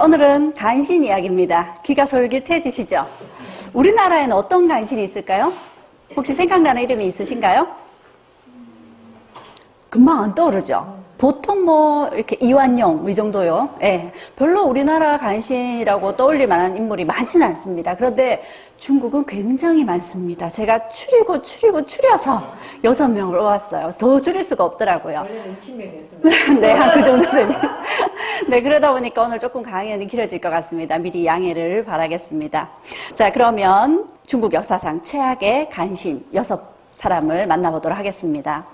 오늘은 간신 이야기입니다. 귀가 솔깃해지시죠? 우리나라에는 어떤 간신이 있을까요? 혹시 생각나는 이름이 있으신가요? 금방 안 떠오르죠? 보통 이렇게 이완용, 이 정도요. 예. 별로 우리나라 간신이라고 떠올릴 만한 인물이 많지는 않습니다. 그런데 중국은 굉장히 많습니다. 제가 추려서 6명을 모았어요. 더 줄일 수가 없더라고요. 원래는 20명이었습니다. 네, 한 그 정도 되면. 네, 그러다 보니까 오늘 조금 강연이 길어질 것 같습니다. 미리 양해를 바라겠습니다. 자, 그러면 중국 역사상 최악의 간신 6사람을 만나보도록 하겠습니다.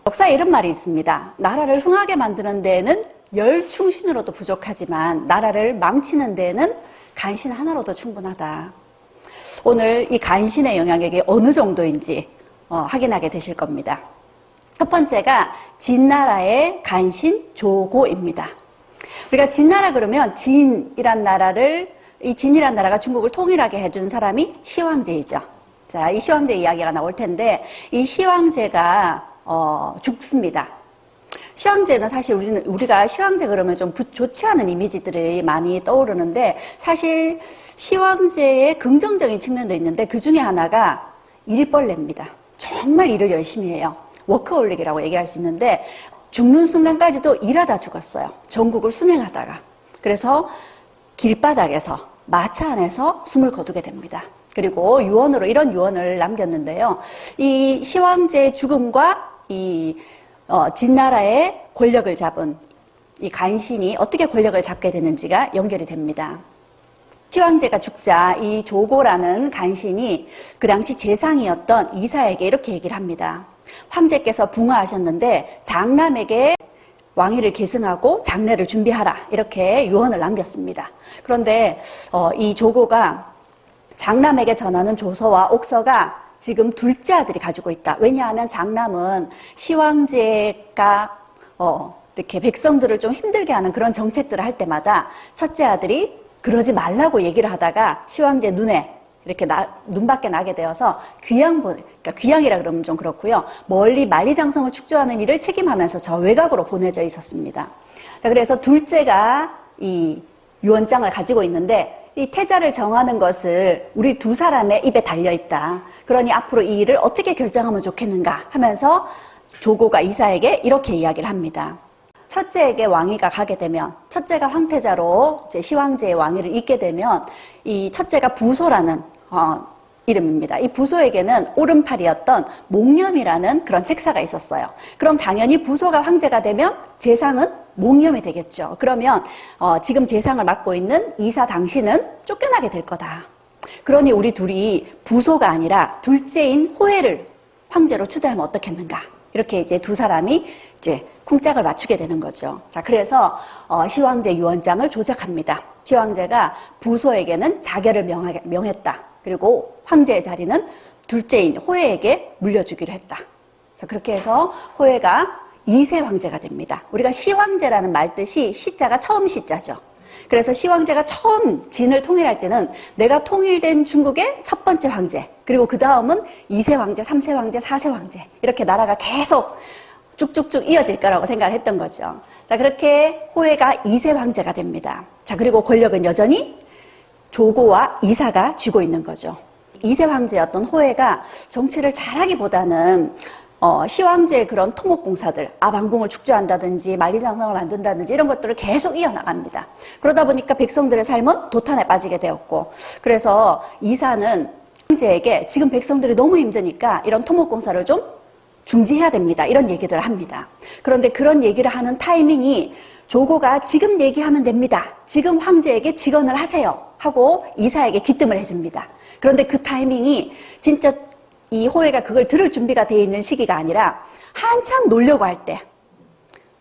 역사에 이런 말이 있습니다. 나라를 흥하게 만드는 데에는 열충신으로도 부족하지만 나라를 망치는 데에는 간신 하나로도 충분하다. 오늘 이 간신의 영향력이 어느 정도인지 확인하게 되실 겁니다. 첫 번째가 진나라의 간신 조고입니다. 그러니까 진나라 그러면 진이란 나라를, 이 진이란 나라가 중국을 통일하게 해준 사람이 시황제이죠. 자, 이 시황제 이야기가 나올 텐데 이 시황제가 죽습니다. 시황제는 사실 우리가 시황제 그러면 좀 좋지 않은 이미지들이 많이 떠오르는데 사실 시황제의 긍정적인 측면도 있는데 그 중에 하나가 일벌레입니다. 정말 일을 열심히 해요. 워커홀릭이라고 얘기할 수 있는데 죽는 순간까지도 일하다 죽었어요. 전국을 순행하다가. 그래서 길바닥에서 마차 안에서 숨을 거두게 됩니다. 그리고 유언으로 이런 유언을 남겼는데요. 이 시황제의 죽음과 이 진나라의 권력을 잡은 이 간신이 어떻게 권력을 잡게 되는지가 연결이 됩니다. 시황제가 죽자 이 조고라는 간신이 그 당시 재상이었던 이사에게 이렇게 얘기를 합니다. 황제께서 붕하하셨는데 장남에게 왕위를 계승하고 장례를 준비하라 이렇게 유언을 남겼습니다. 그런데 이 조고가 장남에게 전하는 조서와 옥서가 지금 둘째 아들이 가지고 있다. 왜냐하면 장남은 시황제가 이렇게 백성들을 좀 힘들게 하는 그런 정책들을 할 때마다 첫째 아들이 그러지 말라고 얘기를 하다가 시황제 눈에 이렇게 눈밖에 나게 되어서 그러니까 귀양이라 그러면 좀 그렇고요. 멀리 만리장성을 축조하는 일을 책임하면서 저 외곽으로 보내져 있었습니다. 자, 그래서 둘째가 이 유언장을 가지고 있는데 이 태자를 정하는 것을 우리 두 사람의 입에 달려있다. 그러니 앞으로 이 일을 어떻게 결정하면 좋겠는가 하면서 조고가 이사에게 이렇게 이야기를 합니다. 첫째에게 왕위가 가게 되면 첫째가 황태자로 이제 시황제의 왕위를 잇게 되면 이 첫째가 부소라는 이름입니다. 이 부소에게는 오른팔이었던 몽염이라는 그런 책사가 있었어요. 그럼 당연히 부소가 황제가 되면 재상은 몽염이 되겠죠. 그러면 지금 재상을 맡고 있는 이사 당신은 쫓겨나게 될 거다. 그러니 우리 둘이 부소가 아니라 둘째인 호해를 황제로 추대하면 어떻겠는가. 이렇게 이제 두 사람이 이제 쿵짝을 맞추게 되는 거죠. 자, 그래서 시황제 유언장을 조작합니다. 시황제가 부소에게는 자결을 명했다. 그리고 황제의 자리는 둘째인 호해에게 물려주기로 했다. 자, 그렇게 해서 호해가 2세 황제가 됩니다. 우리가 시황제라는 말 뜻이 시자가 처음 시자죠. 그래서 시황제가 처음 진을 통일할 때는 내가 통일된 중국의 첫 번째 황제, 그리고 그 다음은 2세 황제, 3세 황제, 4세 황제 이렇게 나라가 계속 쭉쭉쭉 이어질 거라고 생각을 했던 거죠. 자, 그렇게 호해가 2세 황제가 됩니다. 자, 그리고 권력은 여전히 조고와 이사가 쥐고 있는 거죠. 2세 황제였던 호해가 정치를 잘하기보다는 시황제의 그런 토목공사들, 아방궁을 축조한다든지 만리장성을 만든다든지 이런 것들을 계속 이어나갑니다. 그러다 보니까 백성들의 삶은 도탄에 빠지게 되었고, 그래서 이사는 황제에게 지금 백성들이 너무 힘드니까 이런 토목공사를 좀 중지해야 됩니다. 이런 얘기들을 합니다. 그런데 그런 얘기를 하는 타이밍이 조고가 지금 얘기하면 됩니다. 지금 황제에게 직언을 하세요. 하고 이사에게 기뜸을 해줍니다. 그런데 그 타이밍이 진짜 이 호해가 그걸 들을 준비가 되어 있는 시기가 아니라 한창 놀려고 할 때,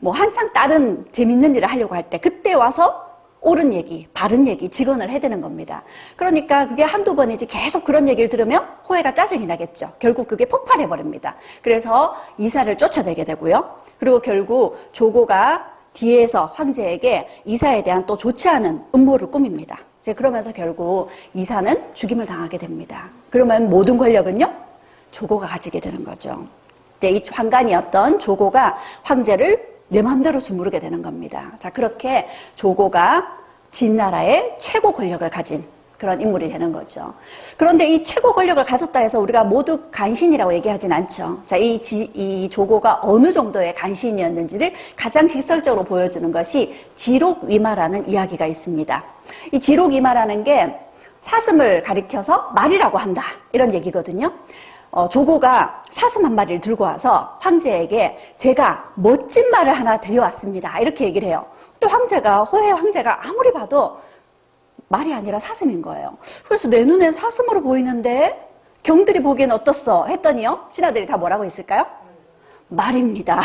한창 다른 재밌는 일을 하려고 할 때, 그때 와서 옳은 얘기, 바른 얘기, 직언을 해대는 겁니다. 그러니까 그게 한두 번이지 계속 그런 얘기를 들으면 호해가 짜증이 나겠죠. 결국 그게 폭발해버립니다. 그래서 이사를 쫓아내게 되고요. 그리고 결국 조고가 뒤에서 황제에게 이사에 대한 또 좋지 않은 음모를 꾸밉니다. 그러면서 결국 이사는 죽임을 당하게 됩니다. 그러면 모든 권력은요? 조고가 가지게 되는 거죠. 이 환관이었던 조고가 황제를 내 마음대로 주무르게 되는 겁니다. 자, 그렇게 조고가 진나라의 최고 권력을 가진 그런 인물이 되는 거죠. 그런데 이 최고 권력을 가졌다 해서 우리가 모두 간신이라고 얘기하진 않죠. 자, 이 조고가 어느 정도의 간신이었는지를 가장 직설적으로 보여주는 것이 지록위마라는 이야기가 있습니다. 이 지록위마라는 게 사슴을 가리켜서 말이라고 한다, 이런 얘기거든요. 조고가 사슴 한 마리를 들고 와서 황제에게 제가 멋진 말을 하나 드려왔습니다, 이렇게 얘기를 해요. 또 호해 황제가 아무리 봐도 말이 아니라 사슴인 거예요. 그래서 내 눈엔 사슴으로 보이는데 경들이 보기엔 어떻소? 했더니요, 신하들이 다 뭐라고 했을까요? 말입니다.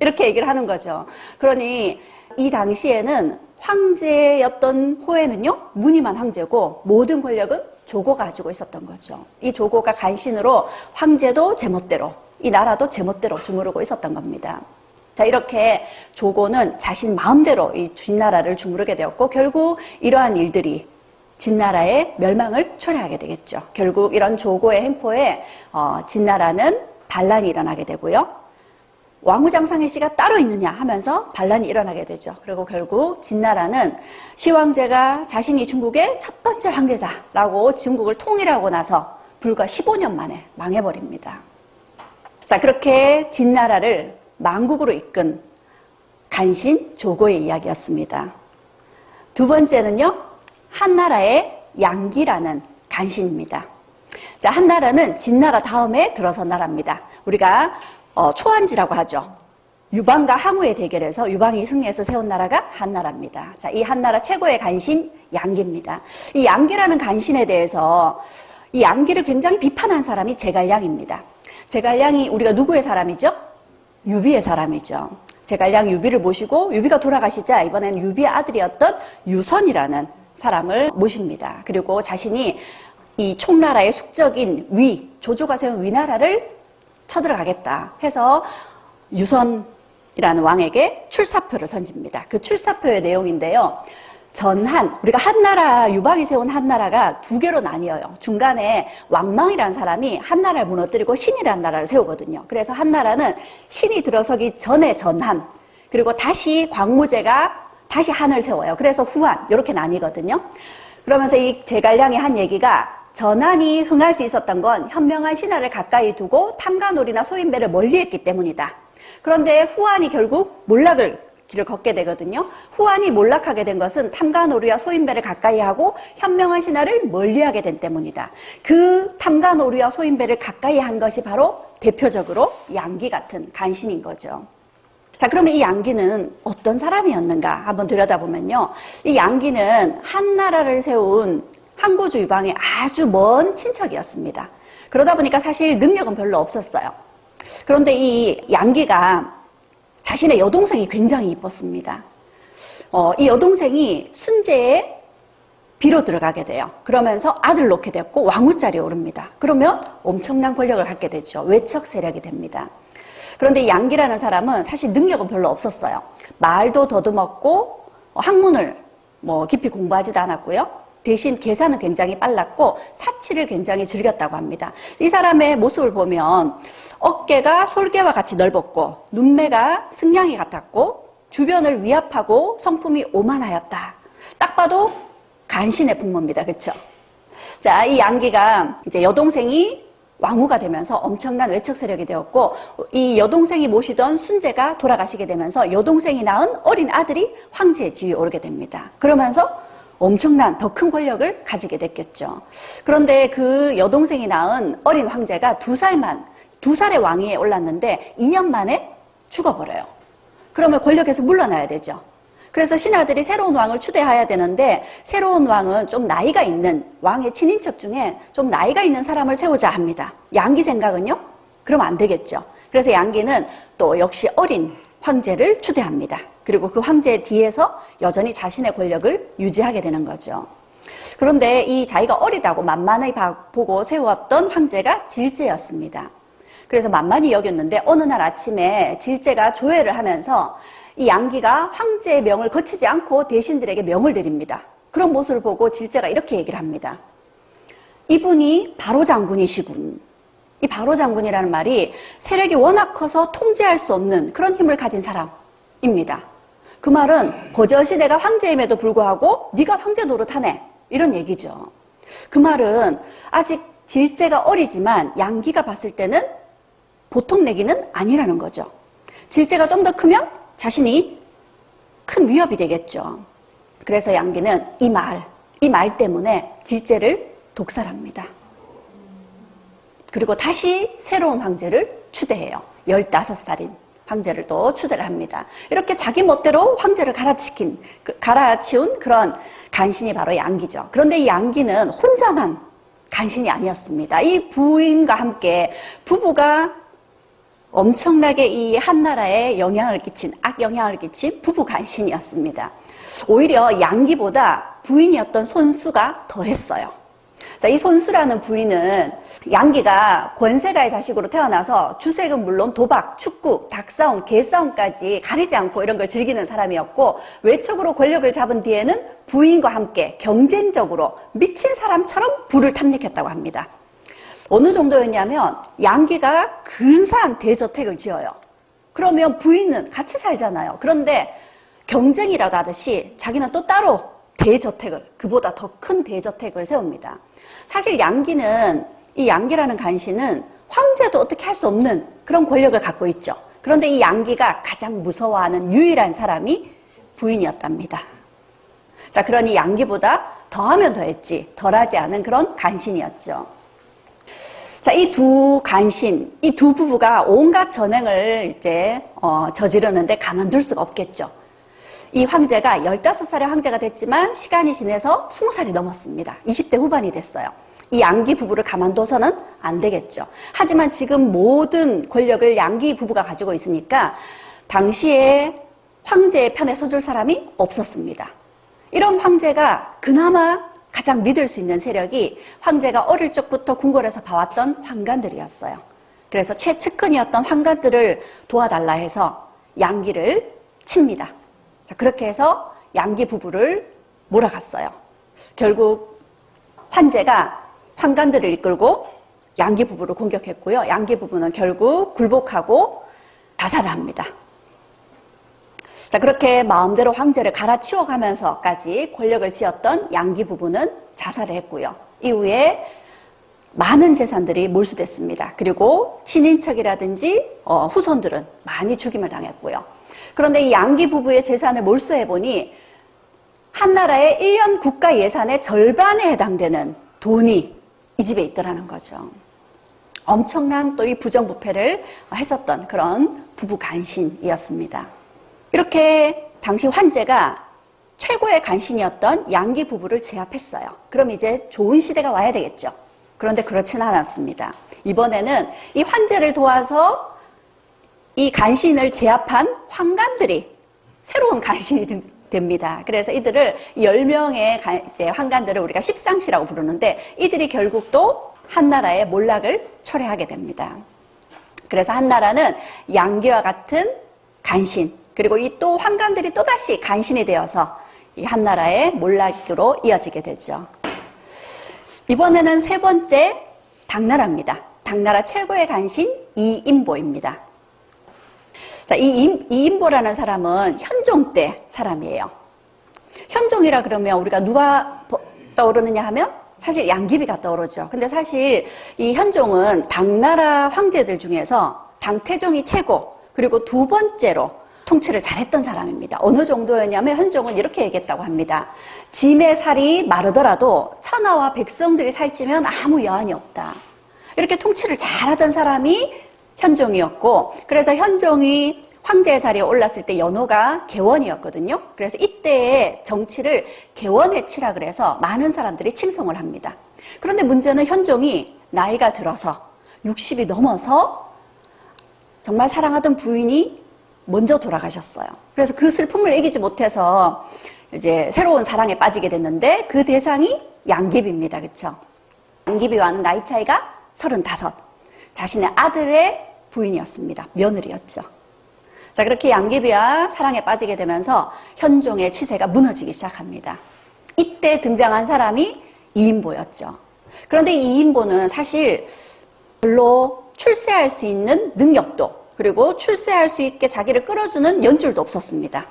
이렇게 얘기를 하는 거죠. 그러니 이 당시에는 황제였던 호에는요, 무늬만 황제고 모든 권력은 조고가 가지고 있었던 거죠. 이 조고가 간신으로 황제도 제멋대로, 이 나라도 제멋대로 주무르고 있었던 겁니다. 자, 이렇게 조고는 자신 마음대로 이 진나라를 주무르게 되었고, 결국 이러한 일들이 진나라의 멸망을 초래하게 되겠죠. 결국 이런 조고의 행포에 진나라는 반란이 일어나게 되고요. 왕후장상의 씨가 따로 있느냐 하면서 반란이 일어나게 되죠. 그리고 결국 진나라는 시황제가 자신이 중국의 첫 번째 황제다라고 중국을 통일하고 나서 불과 15년 만에 망해버립니다. 자, 그렇게 진나라를 망국으로 이끈 간신 조고의 이야기였습니다. 두 번째는요, 한나라의 양기라는 간신입니다. 자, 한나라는 진나라 다음에 들어선 나라입니다. 우리가 초안지라고 하죠. 유방과 항우의 대결에서 유방이 승리해서 세운 나라가 한나라입니다. 자, 이 한나라 최고의 간신 양기입니다. 이 양기라는 간신에 대해서 이 양기를 굉장히 비판한 사람이 제갈량입니다. 제갈량이 우리가 누구의 사람이죠? 유비의 사람이죠. 제갈량 유비를 모시고 유비가 돌아가시자 이번에는 유비의 아들이었던 유선이라는 사람을 모십니다. 그리고 자신이 이 총나라의 숙적인 조조가 세운 위나라를 쳐들어가겠다 해서 유선이라는 왕에게 출사표를 던집니다. 그 출사표의 내용인데요, 전한, 우리가 한나라, 유방이 세운 한나라가 두 개로 나뉘어요. 중간에 왕망이라는 사람이 한나라를 무너뜨리고 신이라는 나라를 세우거든요. 그래서 한나라는 신이 들어서기 전에 전한, 그리고 다시 광무제가 다시 한을 세워요. 그래서 후한, 이렇게 나뉘거든요. 그러면서 이 제갈량이 한 얘기가, 전한이 흥할 수 있었던 건 현명한 신하를 가까이 두고 탐관오리나 소인배를 멀리했기 때문이다. 그런데 후한이 결국 몰락을 길을 걷게 되거든요. 후한이 몰락하게 된 것은 탐관오리와 소인배를 가까이 하고 현명한 신하를 멀리하게 된 때문이다. 그 탐관오리와 소인배를 가까이 한 것이 바로 대표적으로 양기 같은 간신인 거죠. 자, 그러면 이 양기는 어떤 사람이었는가 한번 들여다보면요, 이 양기는 한나라를 세운 항고주 유방의 아주 먼 친척이었습니다. 그러다 보니까 사실 능력은 별로 없었어요. 그런데 이 양기가 자신의 여동생이 굉장히 이뻤습니다. 이 여동생이 순제에 비로 들어가게 돼요. 그러면서 아들을 놓게 됐고 왕후자리에 오릅니다. 그러면 엄청난 권력을 갖게 되죠. 외척 세력이 됩니다. 그런데 이 양기라는 사람은 사실 능력은 별로 없었어요. 말도 더듬었고 학문을 깊이 공부하지도 않았고요. 대신 계산은 굉장히 빨랐고 사치를 굉장히 즐겼다고 합니다. 이 사람의 모습을 보면 어깨가 솔개와 같이 넓었고 눈매가 승냥이 같았고 주변을 위압하고 성품이 오만하였다. 딱 봐도 간신의 풍모입니다. 그렇죠? 자, 이 양기가 이제 여동생이 왕후가 되면서 엄청난 외척 세력이 되었고, 이 여동생이 모시던 순제가 돌아가시게 되면서 여동생이 낳은 어린 아들이 황제의 지위에 오르게 됩니다. 그러면서 엄청난 더 큰 권력을 가지게 됐겠죠. 그런데 그 여동생이 낳은 어린 황제가 두 살의 왕위에 올랐는데 2년 만에 죽어버려요. 그러면 권력에서 물러나야 되죠. 그래서 신하들이 새로운 왕을 추대해야 되는데, 새로운 왕은 좀 나이가 있는, 왕의 친인척 중에 좀 나이가 있는 사람을 세우자 합니다. 양기 생각은요? 그러면 안 되겠죠. 그래서 양기는 또 역시 어린 황제를 추대합니다. 그리고 그 황제 뒤에서 여전히 자신의 권력을 유지하게 되는 거죠. 그런데 이 자기가 어리다고 만만히 보고 세웠던 황제가 질제였습니다. 그래서 만만히 여겼는데 어느 날 아침에 질제가 조회를 하면서 이 양기가 황제의 명을 거치지 않고 대신들에게 명을 내립니다. 그런 모습을 보고 질제가 이렇게 얘기를 합니다. 이분이 바로 장군이시군. 이 바로 장군이라는 말이 세력이 워낙 커서 통제할 수 없는 그런 힘을 가진 사람입니다. 그 말은 버젓이 내가 황제임에도 불구하고 네가 황제 노릇하네, 이런 얘기죠. 그 말은 아직 질제가 어리지만 양기가 봤을 때는 보통 내기는 아니라는 거죠. 질제가 좀 더 크면 자신이 큰 위협이 되겠죠. 그래서 양기는 이 말 때문에 질제를 독살합니다. 그리고 다시 새로운 황제를 추대해요. 15살인 황제를 또 추대를 합니다. 이렇게 자기 멋대로 황제를 갈아치운 그런 간신이 바로 양기죠. 그런데 이 양기는 혼자만 간신이 아니었습니다. 이 부인과 함께 부부가 엄청나게 이 한나라에 악영향을 끼친 부부 간신이었습니다. 오히려 양기보다 부인이었던 손수가 더했어요. 자, 이 손수라는 부인은 양기가 권세가의 자식으로 태어나서 주색은 물론 도박, 축구, 닭싸움, 개싸움까지 가리지 않고 이런 걸 즐기는 사람이었고, 외척으로 권력을 잡은 뒤에는 부인과 함께 경쟁적으로 미친 사람처럼 부를 탐닉했다고 합니다. 어느 정도였냐면 양기가 근사한 대저택을 지어요. 그러면 부인은 같이 살잖아요. 그런데 경쟁이라도 하듯이 자기는 또 따로 그보다 더 큰 대저택을 세웁니다. 사실 이 양기라는 간신은 황제도 어떻게 할 수 없는 그런 권력을 갖고 있죠. 그런데 이 양기가 가장 무서워하는 유일한 사람이 부인이었답니다. 자, 그러니 양기보다 더하면 더했지 덜하지 않은 그런 간신이었죠. 자, 이 두 부부가 온갖 전횡을 저지르는데 가만둘 수가 없겠죠. 이 황제가 15살의 황제가 됐지만 시간이 지나서 20살이 넘었습니다. 20대 후반이 됐어요. 이 양기 부부를 가만둬서는 안 되겠죠. 하지만 지금 모든 권력을 양기 부부가 가지고 있으니까 당시에 황제의 편에 서줄 사람이 없었습니다. 이런 황제가 그나마 가장 믿을 수 있는 세력이 황제가 어릴 적부터 궁궐에서 봐왔던 환관들이었어요. 그래서 최측근이었던 환관들을 도와달라 해서 양기를 칩니다. 자, 그렇게 해서 양기 부부를 몰아갔어요. 결국 황제가 환관들을 이끌고 양기 부부를 공격했고요. 양기 부부는 결국 굴복하고 자살을 합니다. 자, 그렇게 마음대로 황제를 갈아치워가면서까지 권력을 쥐었던 양기 부부는 자살을 했고요. 이후에 많은 재산들이 몰수됐습니다. 그리고 친인척이라든지 후손들은 많이 죽임을 당했고요. 그런데 이 양기 부부의 재산을 몰수해보니 한나라의 1년 국가 예산의 절반에 해당되는 돈이 이 집에 있더라는 거죠. 엄청난 또 이 부정부패를 했었던 그런 부부 간신이었습니다. 이렇게 당시 황제가 최고의 간신이었던 양기 부부를 제압했어요. 그럼 이제 좋은 시대가 와야 되겠죠. 그런데 그렇지는 않았습니다. 이번에는 이 황제를 도와서 이 간신을 제압한 환관들이 새로운 간신이 됩니다. 그래서 이들을 10명의 환관들을 우리가 십상시라고 부르는데 이들이 결국 또 한나라의 몰락을 초래하게 됩니다. 그래서 한나라는 양기와 같은 간신, 그리고 이 또 환관들이 또다시 간신이 되어서 이 한나라의 몰락으로 이어지게 되죠. 이번에는 세 번째 당나라입니다. 당나라 최고의 간신 이인보입니다. 자, 이인보라는 사람은 현종 때 사람이에요. 현종이라 그러면 우리가 누가 떠오르느냐 하면 사실 양귀비가 떠오르죠. 근데 사실 이 현종은 당나라 황제들 중에서 당태종이 최고, 그리고 두 번째로 통치를 잘했던 사람입니다. 어느 정도였냐면 현종은 이렇게 얘기했다고 합니다. 짐의 살이 마르더라도 천하와 백성들이 살찌면 아무 여한이 없다. 이렇게 통치를 잘하던 사람이 현종이었고, 그래서 현종이 황제의 자리에 올랐을 때 연호가 개원이었거든요. 그래서 이때의 정치를 개원의 치라 그래서 많은 사람들이 칭송을 합니다. 그런데 문제는 현종이 나이가 들어서 60이 넘어서 정말 사랑하던 부인이 먼저 돌아가셨어요. 그래서 그 슬픔을 이기지 못해서 이제 새로운 사랑에 빠지게 됐는데 그 대상이 양귀비입니다. 그렇죠? 양귀비와는 나이 차이가 35. 자신의 아들의 부인이었습니다. 며느리였죠. 자, 그렇게 양귀비와 사랑에 빠지게 되면서 현종의 치세가 무너지기 시작합니다. 이때 등장한 사람이 이인보였죠. 그런데 이 이인보는 사실 별로 출세할 수 있는 능력도, 그리고 출세할 수 있게 자기를 끌어주는 연줄도 없었습니다.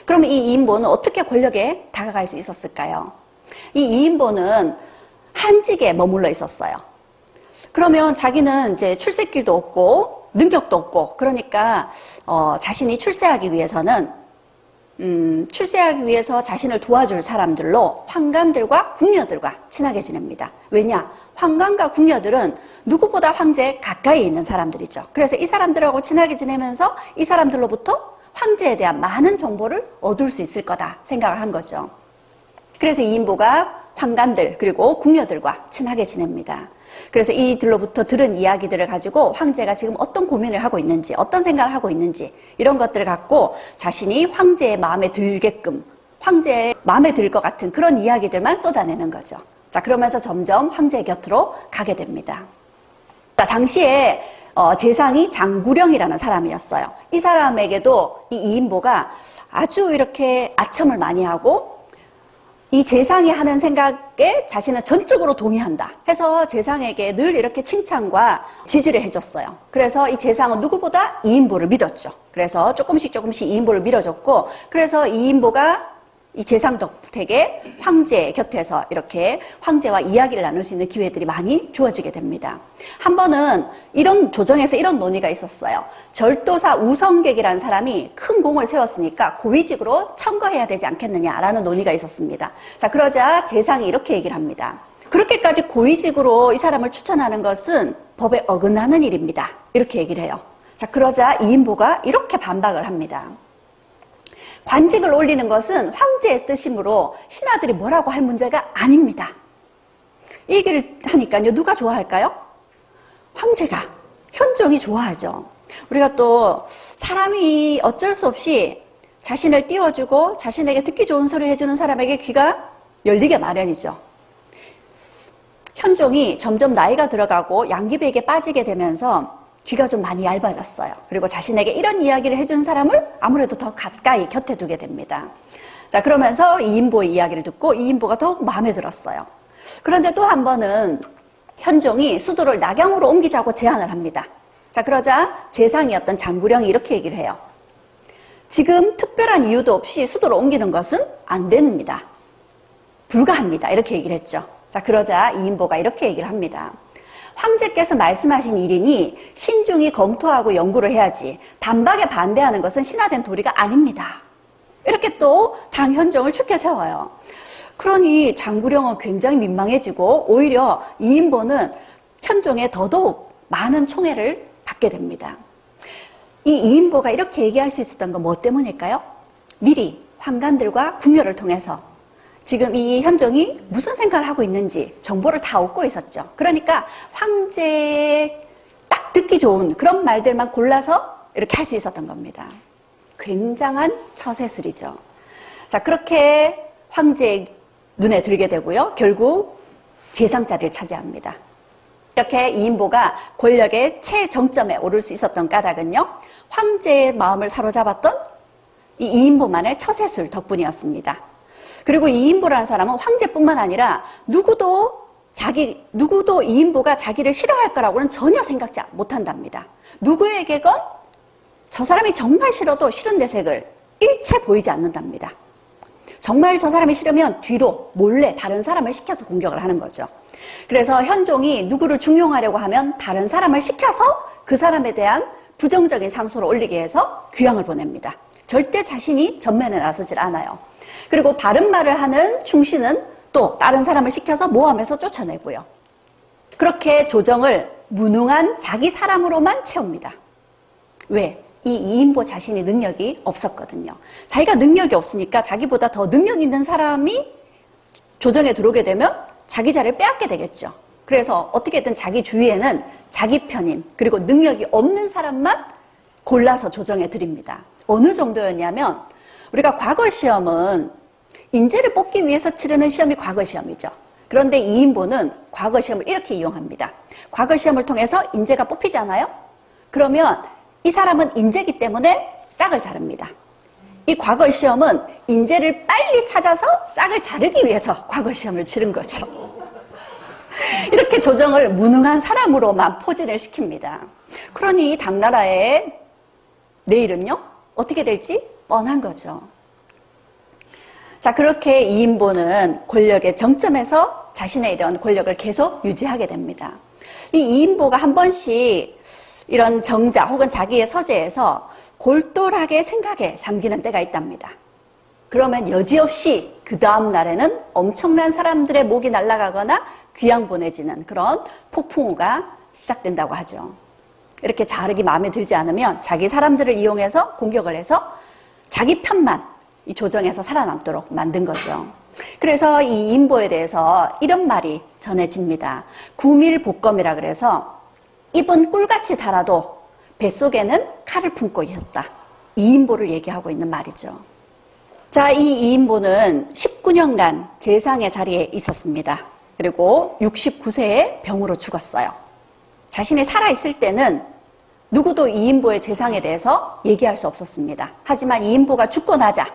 그러면 이 이인보는 어떻게 권력에 다가갈 수 있었을까요? 이 이인보는 한직에 머물러 있었어요. 그러면 자기는 이제 출세길도 없고 능력도 없고 그러니까 자신이 출세하기 위해서는 출세하기 위해서 자신을 도와줄 사람들로 황관들과 궁녀들과 친하게 지냅니다. 왜냐? 황관과 궁녀들은 누구보다 황제에 가까이 있는 사람들이죠. 그래서 이 사람들하고 친하게 지내면서 이 사람들로부터 황제에 대한 많은 정보를 얻을 수 있을 거다 생각을 한 거죠. 그래서 이인보가 황관들 그리고 궁녀들과 친하게 지냅니다. 그래서 이들로부터 들은 이야기들을 가지고 황제가 지금 어떤 고민을 하고 있는지, 어떤 생각을 하고 있는지 이런 것들을 갖고 자신이 황제의 마음에 들게끔, 황제의 마음에 들 것 같은 그런 이야기들만 쏟아내는 거죠. 자, 그러면서 점점 황제 곁으로 가게 됩니다. 자, 당시에 재상이 장구령이라는 사람이었어요. 이 사람에게도 이 이인보가 아주 이렇게 아첨을 많이 하고 이 재상이 하는 생각에 자신은 전적으로 동의한다 해서 재상에게 늘 이렇게 칭찬과 지지를 해줬어요. 그래서 이 재상은 누구보다 이인보를 믿었죠. 그래서 조금씩 이인보를 밀어줬고, 그래서 이인보가 이 재상 덕택에 황제 곁에서 이렇게 황제와 이야기를 나눌 수 있는 기회들이 많이 주어지게 됩니다. 한 번은 이런 조정에서 이런 논의가 있었어요. 절도사 우성객이라는 사람이 큰 공을 세웠으니까 고위직으로 청거해야 되지 않겠느냐라는 논의가 있었습니다. 자, 그러자 재상이 이렇게 얘기를 합니다. 그렇게까지 고위직으로 이 사람을 추천하는 것은 법에 어긋나는 일입니다. 이렇게 얘기를 해요. 자, 그러자 이인보가 이렇게 반박을 합니다. 관직을 올리는 것은 황제의 뜻이므로 신하들이 뭐라고 할 문제가 아닙니다. 이 얘기를 하니까요, 누가 좋아할까요? 황제가, 현종이 좋아하죠. 우리가 또 사람이 어쩔 수 없이 자신을 띄워주고 자신에게 듣기 좋은 소리 해주는 사람에게 귀가 열리게 마련이죠. 현종이 점점 나이가 들어가고 양귀백에 빠지게 되면서 귀가 좀 많이 얇아졌어요. 그리고 자신에게 이런 이야기를 해준 사람을 아무래도 더 가까이 곁에 두게 됩니다. 자, 그러면서 이인보의 이야기를 듣고 이인보가 더욱 마음에 들었어요. 그런데 또 한 번은 현종이 수도를 낙양으로 옮기자고 제안을 합니다. 자, 그러자 재상이었던 장구령이 이렇게 얘기를 해요. 지금 특별한 이유도 없이 수도를 옮기는 것은 안 됩니다. 불가합니다. 이렇게 얘기를 했죠. 자, 그러자 이인보가 이렇게 얘기를 합니다. 황제께서 말씀하신 일이니 신중히 검토하고 연구를 해야지 단박에 반대하는 것은 신화된 도리가 아닙니다. 이렇게 또 당현종을 축켜 세워요. 그러니 장구령은 굉장히 민망해지고 오히려 이인보는 현종에 더더욱 많은 총애를 받게 됩니다. 이 이인보가 이렇게 얘기할 수 있었던 건 뭐 때문일까요? 미리 황관들과 궁녀를 통해서 지금 이 현종이 무슨 생각을 하고 있는지 정보를 다 얻고 있었죠. 그러니까 황제에 딱 듣기 좋은 그런 말들만 골라서 이렇게 할 수 있었던 겁니다. 굉장한 처세술이죠. 자, 그렇게 황제의 눈에 들게 되고요. 결국 재상 자리를 차지합니다. 이렇게 이인보가 권력의 최정점에 오를 수 있었던 까닭은요, 황제의 마음을 사로잡았던 이 이인보만의 처세술 덕분이었습니다. 그리고 이인보라는 사람은 황제뿐만 아니라 누구도 이인보가 자기를 싫어할 거라고는 전혀 생각지 못한답니다. 누구에게건 저 사람이 정말 싫어도 싫은 내색을 일체 보이지 않는답니다. 정말 저 사람이 싫으면 뒤로 몰래 다른 사람을 시켜서 공격을 하는 거죠. 그래서 현종이 누구를 중용하려고 하면 다른 사람을 시켜서 그 사람에 대한 부정적인 상소를 올리게 해서 귀양을 보냅니다. 절대 자신이 전면에 나서질 않아요. 그리고 바른 말을 하는 충신은 또 다른 사람을 시켜서 모함해서 쫓아내고요. 그렇게 조정을 무능한 자기 사람으로만 채웁니다. 왜? 이 이인보 자신이 능력이 없었거든요. 자기가 능력이 없으니까 자기보다 더 능력 있는 사람이 조정에 들어오게 되면 자기 자리를 빼앗게 되겠죠. 그래서 어떻게든 자기 주위에는 자기 편인 그리고 능력이 없는 사람만 골라서 조정에 들입니다. 어느 정도였냐면 우리가 과거 시험은 인재를 뽑기 위해서 치르는 시험이 과거 시험이죠. 그런데 이인보는 과거 시험을 이렇게 이용합니다. 과거 시험을 통해서 인재가 뽑히잖아요. 그러면 이 사람은 인재이기 때문에 싹을 자릅니다. 이 과거 시험은 인재를 빨리 찾아서 싹을 자르기 위해서 과거 시험을 치른 거죠. 이렇게 조정을 무능한 사람으로만 포진을 시킵니다. 그러니 당나라의 내일은요, 어떻게 될지 뻔한 거죠. 자, 그렇게 이인보는 권력의 정점에서 자신의 이런 권력을 계속 유지하게 됩니다. 이 이인보가 한 번씩 이런 정자 혹은 자기의 서재에서 골똘하게 생각에 잠기는 때가 있답니다. 그러면 여지없이 그 다음 날에는 엄청난 사람들의 목이 날아가거나 귀양 보내지는 그런 폭풍우가 시작된다고 하죠. 이렇게 자르기 마음에 들지 않으면 자기 사람들을 이용해서 공격을 해서 자기 편만 이 조정에서 살아남도록 만든 거죠. 그래서 이 인보에 대해서 이런 말이 전해집니다. 구밀복검이라 그래서 입은 꿀같이 달아도 뱃속에는 칼을 품고 있었다. 이 인보를 얘기하고 있는 말이죠. 자, 이 이인보는 19년간 재상의 자리에 있었습니다. 그리고 69세에 병으로 죽었어요. 자신이 살아있을 때는 누구도 이인보의 재상에 대해서 얘기할 수 없었습니다. 하지만 이인보가 죽고 나자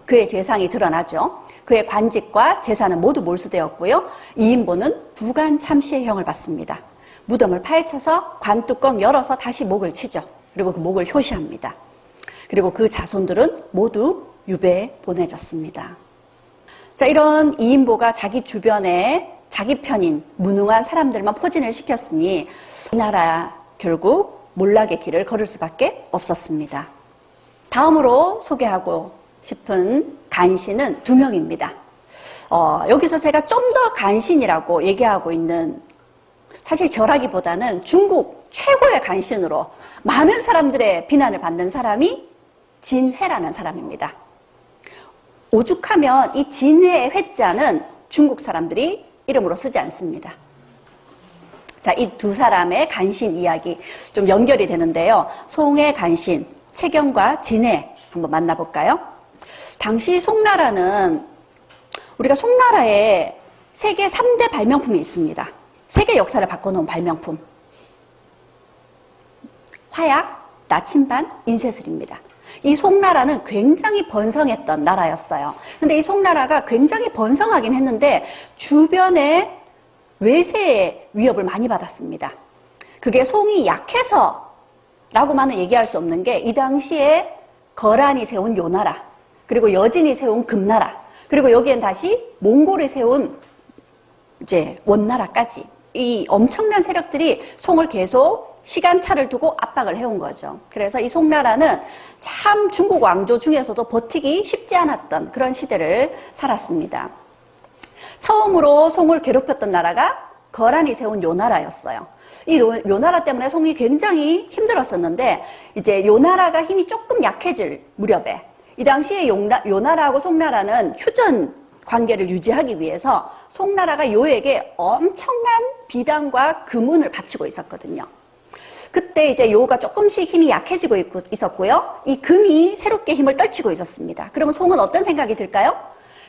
그의 재상이 드러나죠. 그의 관직과 재산은 모두 몰수되었고요. 이인보는 부관 참시의 형을 받습니다. 무덤을 파헤쳐서 관뚜껑 열어서 다시 목을 치죠. 그리고 그 목을 효시합니다. 그리고 그 자손들은 모두 유배에 보내졌습니다. 자, 이런 이인보가 자기 주변에 자기 편인 무능한 사람들만 포진을 시켰으니 이 나라 결국 몰락의 길을 걸을 수밖에 없었습니다. 다음으로 소개하고 싶은 간신은 두 명입니다. 여기서 제가 좀 더 간신이라고 얘기하고 있는, 사실 저라기보다는 중국 최고의 간신으로 많은 사람들의 비난을 받는 사람이 진해라는 사람입니다. 오죽하면 이 진해의 회자는 중국 사람들이 이름으로 쓰지 않습니다. 자, 이 두 사람의 간신 이야기 좀 연결이 되는데요. 송의 간신, 채경과 진해 한번 만나볼까요? 당시 송나라는 우리가 송나라에 세계 3대 발명품이 있습니다. 세계 역사를 바꿔놓은 발명품. 화약, 나침반, 인쇄술입니다. 이 송나라는 굉장히 번성했던 나라였어요. 근데 이 송나라가 굉장히 번성하긴 했는데 주변에 외세의 위협을 많이 받았습니다. 그게 송이 약해서 라고만은 얘기할 수 없는 게 이 당시에 거란이 세운 요나라, 그리고 여진이 세운 금나라, 그리고 여기엔 다시 몽골이 세운 이제 원나라까지 이 엄청난 세력들이 송을 계속 시간차를 두고 압박을 해온 거죠. 그래서 이 송나라는 참 중국 왕조 중에서도 버티기 쉽지 않았던 그런 시대를 살았습니다. 처음으로 송을 괴롭혔던 나라가 거란이 세운 요나라였어요. 이 요나라 때문에 송이 굉장히 힘들었었는데 이제 요나라가 힘이 조금 약해질 무렵에 이 당시에 요나라하고 송나라는 휴전 관계를 유지하기 위해서 송나라가 요에게 엄청난 비단과 금은을 바치고 있었거든요. 그때 이제 요가 조금씩 힘이 약해지고 있었고요. 이 금이 새롭게 힘을 떨치고 있었습니다. 그러면 송은 어떤 생각이 들까요?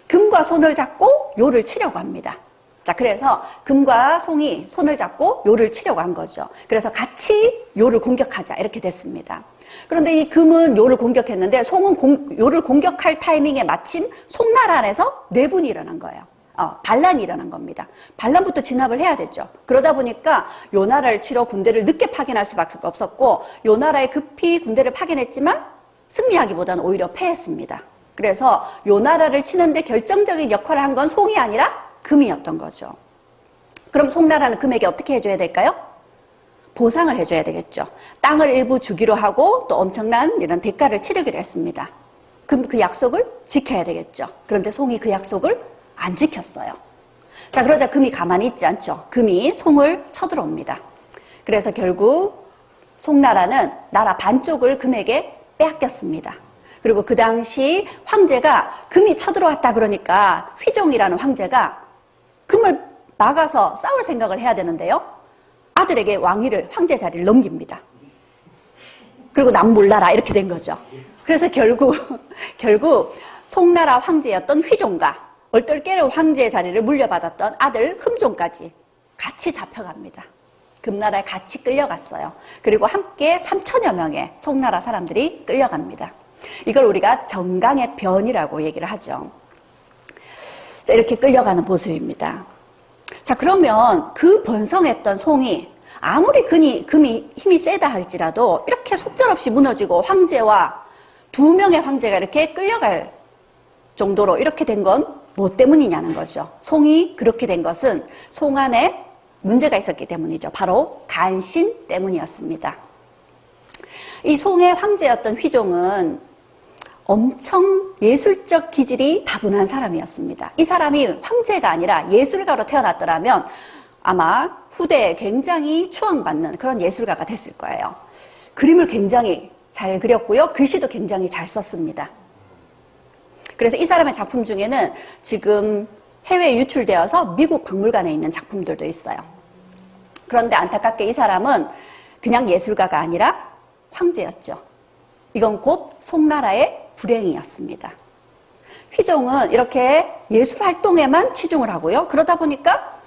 금과 손을 잡고 요를 치려고 합니다. 자, 그래서 금과 송이 손을 잡고 요를 치려고 한 거죠. 그래서 같이 요를 공격하자 이렇게 됐습니다. 그런데 이 금은 요를 공격했는데 송은 요를 공격할 타이밍에 마침 송나라 안에서 내분이 일어난 거예요. 반란이 일어난 겁니다. 반란부터 진압을 해야 되죠. 그러다 보니까 요나라를 치러 군대를 늦게 파견할 수밖에 없었고 요나라에 급히 군대를 파견했지만 승리하기보다는 오히려 패했습니다. 그래서 요나라를 치는데 결정적인 역할을 한 건 송이 아니라 금이었던 거죠. 그럼 송나라는 금에게 어떻게 해줘야 될까요? 보상을 해줘야 되겠죠. 땅을 일부 주기로 하고 또 엄청난 이런 대가를 치르기로 했습니다. 그럼 그 약속을 지켜야 되겠죠. 그런데 송이 그 약속을 안 지켰어요. 자, 그러자 금이 가만히 있지 않죠. 금이 송을 쳐들어옵니다. 그래서 결국 송나라는 나라 반쪽을 금에게 빼앗겼습니다. 그리고 그 당시 황제가 금이 쳐들어왔다 그러니까 휘종이라는 황제가 금을 막아서 싸울 생각을 해야 되는데요. 아들에게 왕위를, 황제 자리를 넘깁니다. 그리고 남 몰라라 이렇게 된 거죠. 그래서 결국 송나라 황제였던 휘종과 얼떨결에 황제의 자리를 물려받았던 아들 흠종까지 같이 잡혀갑니다. 금나라에 같이 끌려갔어요. 그리고 함께 3천여 명의 송나라 사람들이 끌려갑니다. 이걸 우리가 정강의 변이라고 얘기를 하죠. 자, 이렇게 끌려가는 모습입니다. 자, 그러면 그 번성했던 송이 아무리 금이 힘이 세다 할지라도 이렇게 속절없이 무너지고 황제와 두 명의 황제가 이렇게 끌려갈 정도로 이렇게 된 건 뭐 때문이냐는 거죠. 송이 그렇게 된 것은 송 안에 문제가 있었기 때문이죠. 바로 간신 때문이었습니다. 이 송의 황제였던 휘종은 엄청 예술적 기질이 다분한 사람이었습니다. 이 사람이 황제가 아니라 예술가로 태어났더라면 아마 후대에 굉장히 추앙받는 그런 예술가가 됐을 거예요. 그림을 굉장히 잘 그렸고요. 글씨도 굉장히 잘 썼습니다. 그래서 이 사람의 작품 중에는 지금 해외에 유출되어서 미국 박물관에 있는 작품들도 있어요. 그런데 안타깝게 이 사람은 그냥 예술가가 아니라 황제였죠. 이건 곧 송나라의 불행이었습니다. 휘종은 이렇게 예술 활동에만 치중을 하고요. 그러다 보니까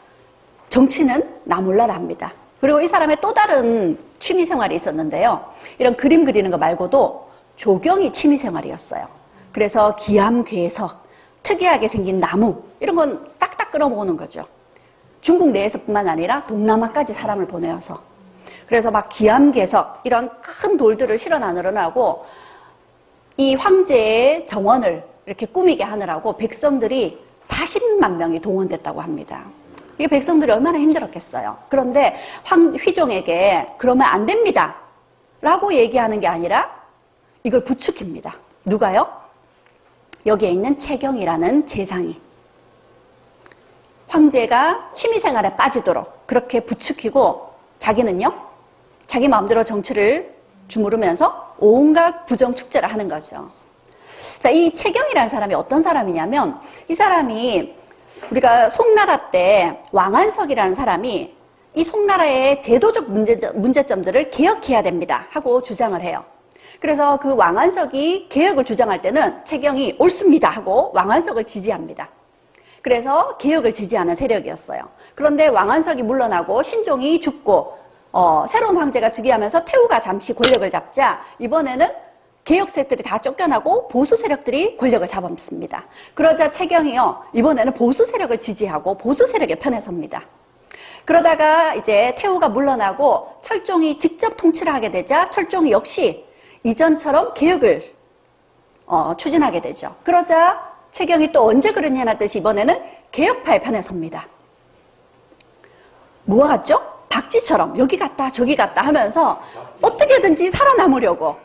정치는 나몰라라 합니다. 그리고 이 사람의 또 다른 취미 생활이 있었는데요. 이런 그림 그리는 거 말고도 조경이 취미 생활이었어요. 그래서 기암괴석, 특이하게 생긴 나무 이런 건 싹 다 끌어모으는 거죠. 중국 내에서뿐만 아니라 동남아까지 사람을 보내어서 그래서 막 기암괴석 이런 큰 돌들을 실어 나르느라고 이 황제의 정원을 이렇게 꾸미게 하느라고 백성들이 40만 명이 동원됐다고 합니다. 이게 백성들이 얼마나 힘들었겠어요. 그런데 휘종에게 그러면 안 됩니다 라고 얘기하는 게 아니라 이걸 부추깁니다. 누가요? 여기에 있는 채경이라는 재상이 황제가 취미생활에 빠지도록 그렇게 부추기고 자기는요 자기 마음대로 정치를 주무르면서 온갖 부정축제를 하는 거죠. 자, 이 채경이라는 사람이 어떤 사람이냐면 이 사람이 우리가 송나라 때 왕안석이라는 사람이 이 송나라의 제도적 문제점들을 개혁해야 됩니다 하고 주장을 해요. 그래서 그 왕안석이 개혁을 주장할 때는 채경이 옳습니다 하고 왕안석을 지지합니다. 그래서 개혁을 지지하는 세력이었어요. 그런데 왕안석이 물러나고 신종이 죽고 새로운 황제가 즉위하면서 태후가 잠시 권력을 잡자 이번에는 개혁 세력들이 다 쫓겨나고 보수 세력들이 권력을 잡았습니다. 그러자 채경이요 이번에는 보수 세력을 지지하고 보수 세력의 편에 섭니다. 그러다가 이제 태후가 물러나고 철종이 직접 통치를 하게 되자 철종이 역시 이전처럼 개혁을 추진하게 되죠. 그러자 채경이 또 언제 그러냐는 듯이 이번에는 개혁파의 편에 섭니다. 뭐가 같죠? 박쥐처럼 여기 갔다 저기 갔다 하면서 어떻게든지 살아남으려고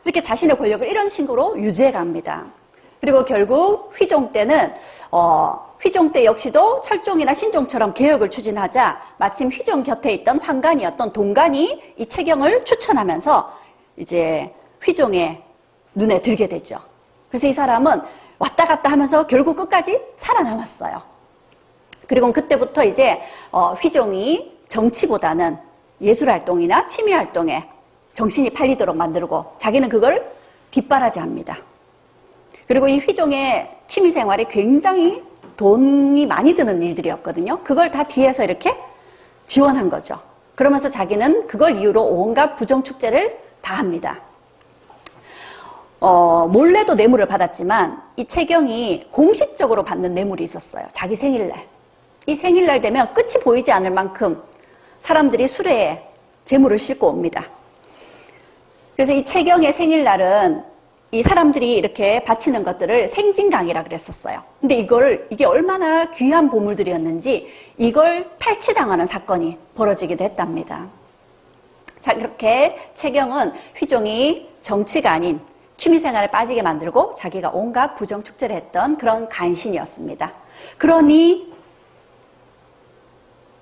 이렇게 자신의 권력을 이런 식으로 유지해 갑니다. 그리고 결국 휘종 때는 휘종 때 역시도 철종이나 신종처럼 개혁을 추진하자 마침 휘종 곁에 있던 환관이었던 동관이 이 채경을 추천하면서 이제 휘종의 눈에 들게 되죠. 그래서 이 사람은 왔다 갔다 하면서 결국 끝까지 살아남았어요. 그리고 그때부터 이제 휘종이 정치보다는 예술활동이나 취미활동에 정신이 팔리도록 만들고 자기는 그걸 뒷바라지합니다. 그리고 이 휘종의 취미생활이 굉장히 돈이 많이 드는 일들이었거든요. 그걸 다 뒤에서 이렇게 지원한 거죠. 그러면서 자기는 그걸 이유로 온갖 부정축제를 다 합니다. 몰래도 뇌물을 받았지만 이 채경이 공식적으로 받는 뇌물이 있었어요. 자기 생일날. 이 생일날 되면 끝이 보이지 않을 만큼 사람들이 수레에 재물을 싣고 옵니다. 그래서 이 채경의 생일날은 이 사람들이 이렇게 바치는 것들을 생진강이라 그랬었어요. 근데 이게 얼마나 귀한 보물들이었는지 이걸 탈취당하는 사건이 벌어지기도 했답니다. 자, 이렇게 채경은 휘종이 정치가 아닌 취미생활에 빠지게 만들고 자기가 온갖 부정축제를 했던 그런 간신이었습니다. 그러니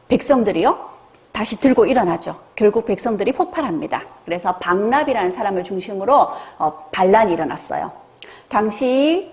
백성들이요 다시 들고 일어나죠. 결국 백성들이 폭발합니다. 그래서 박납이라는 사람을 중심으로 반란이 일어났어요. 당시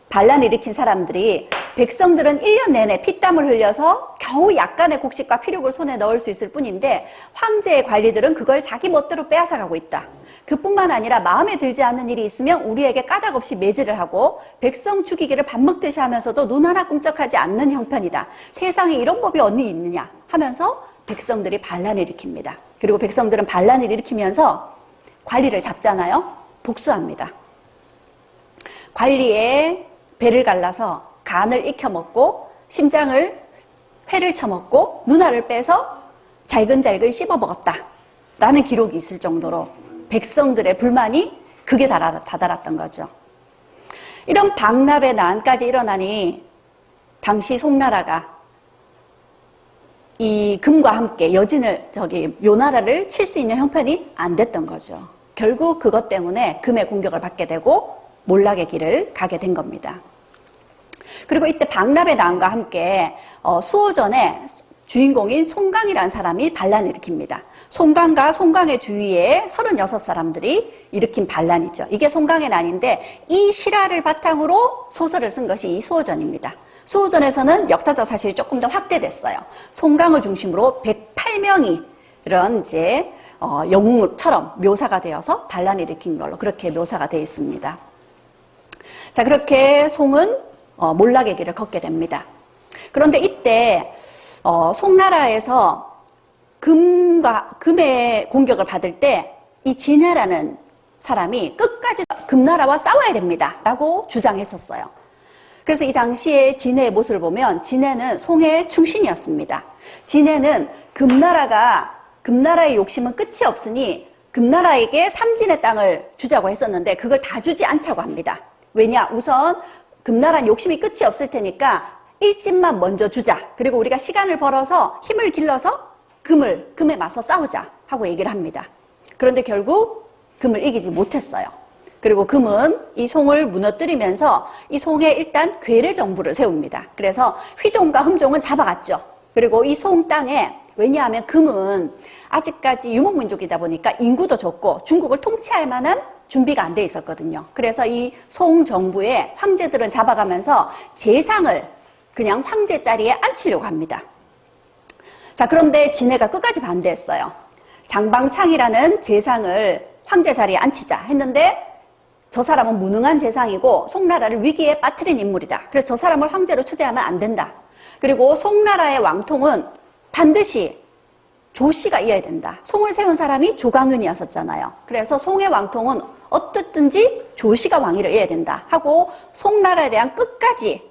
반란을 일으킨 사람들이 백성들은 1년 내내 피땀을 흘려서 겨우 약간의 곡식과 피력을 손에 넣을 수 있을 뿐인데 황제의 관리들은 그걸 자기 멋대로 빼앗아가고 있다. 그뿐만 아니라 마음에 들지 않는 일이 있으면 우리에게 까닭없이 매질을 하고 백성 죽이기를 밥 먹듯이 하면서도 눈 하나 꿈쩍하지 않는 형편이다. 세상에 이런 법이 어디 있느냐 하면서 백성들이 반란을 일으킵니다. 그리고 백성들은 반란을 일으키면서 관리를 잡잖아요. 복수합니다. 관리의 배를 갈라서 간을 익혀먹고 심장을 회를 쳐먹고 눈알을 빼서 잘근잘근 씹어먹었다 라는 기록이 있을 정도로 백성들의 불만이 극에 다다랐던 거죠. 이런 박납의 난까지 일어나니 당시 송나라가 이 금과 함께 요나라를 칠 수 있는 형편이 안 됐던 거죠. 결국 그것 때문에 금의 공격을 받게 되고 몰락의 길을 가게 된 겁니다. 그리고 이때 박납의 난과 함께 수호전에 주인공인 송강이라는 사람이 반란을 일으킵니다. 송강과 송강의 주위에 36사람들이 일으킨 반란이죠. 이게 송강의 난인데 이 실화를 바탕으로 소설을 쓴 것이 이 수호전입니다. 수호전에서는 역사적 사실이 조금 더 확대됐어요. 송강을 중심으로 108명이 이런 이제 영웅처럼 묘사가 되어서 반란을 일으킨 걸로 그렇게 묘사가 되어 있습니다. 자, 그렇게 송은 몰락의 길을 걷게 됩니다. 그런데 이때 송나라에서 금의 공격을 받을 때 이 진해라는 사람이 끝까지 금나라와 싸워야 됩니다 라고 주장했었어요. 그래서 이 당시에 진해의 모습을 보면 진해는 송의 충신이었습니다. 진해는 금나라의 욕심은 끝이 없으니 금나라에게 삼진의 땅을 주자고 했었는데 그걸 다 주지 않자고 합니다. 왜냐? 우선 금나라는 욕심이 끝이 없을 테니까 일진만 먼저 주자. 그리고 우리가 시간을 벌어서 힘을 길러서 금에 맞서 싸우자 하고 얘기를 합니다. 그런데 결국 금을 이기지 못했어요. 그리고 금은 이 송을 무너뜨리면서 이 송에 일단 괴뢰 정부를 세웁니다. 그래서 휘종과 흠종은 잡아갔죠. 그리고 이 송 땅에 왜냐하면 금은 아직까지 유목민족이다 보니까 인구도 적고 중국을 통치할 만한 준비가 안 돼 있었거든요. 그래서 이 송 정부의 황제들은 잡아가면서 재상을 그냥 황제 자리에 앉히려고 합니다. 자, 그런데 진해가 끝까지 반대했어요. 장방창이라는 재상을 황제 자리에 앉히자 했는데 저 사람은 무능한 재상이고 송나라를 위기에 빠뜨린 인물이다. 그래서 저 사람을 황제로 초대하면 안 된다. 그리고 송나라의 왕통은 반드시 조씨가 이어야 된다. 송을 세운 사람이 조강윤이었었잖아요. 그래서 송의 왕통은 어떻든지 조씨가 왕위를 이어야 된다 하고 송나라에 대한 끝까지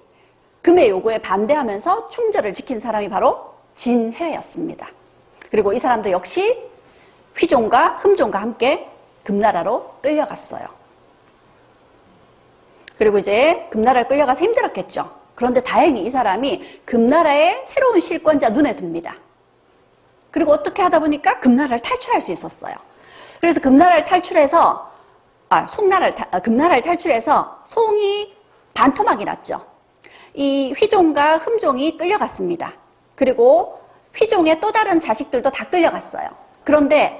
금의 요구에 반대하면서 충절을 지킨 사람이 바로 진해였습니다. 그리고 이 사람도 역시 휘종과 흠종과 함께 금나라로 끌려갔어요. 그리고 이제 금나라를 끌려가서 힘들었겠죠. 그런데 다행히 이 사람이 금나라의 새로운 실권자 눈에 듭니다. 그리고 어떻게 하다 보니까 금나라를 탈출할 수 있었어요. 그래서 금나라를 탈출해서 송이 반토막이 났죠. 이 휘종과 흠종이 끌려갔습니다. 그리고 휘종의 또 다른 자식들도 다 끌려갔어요. 그런데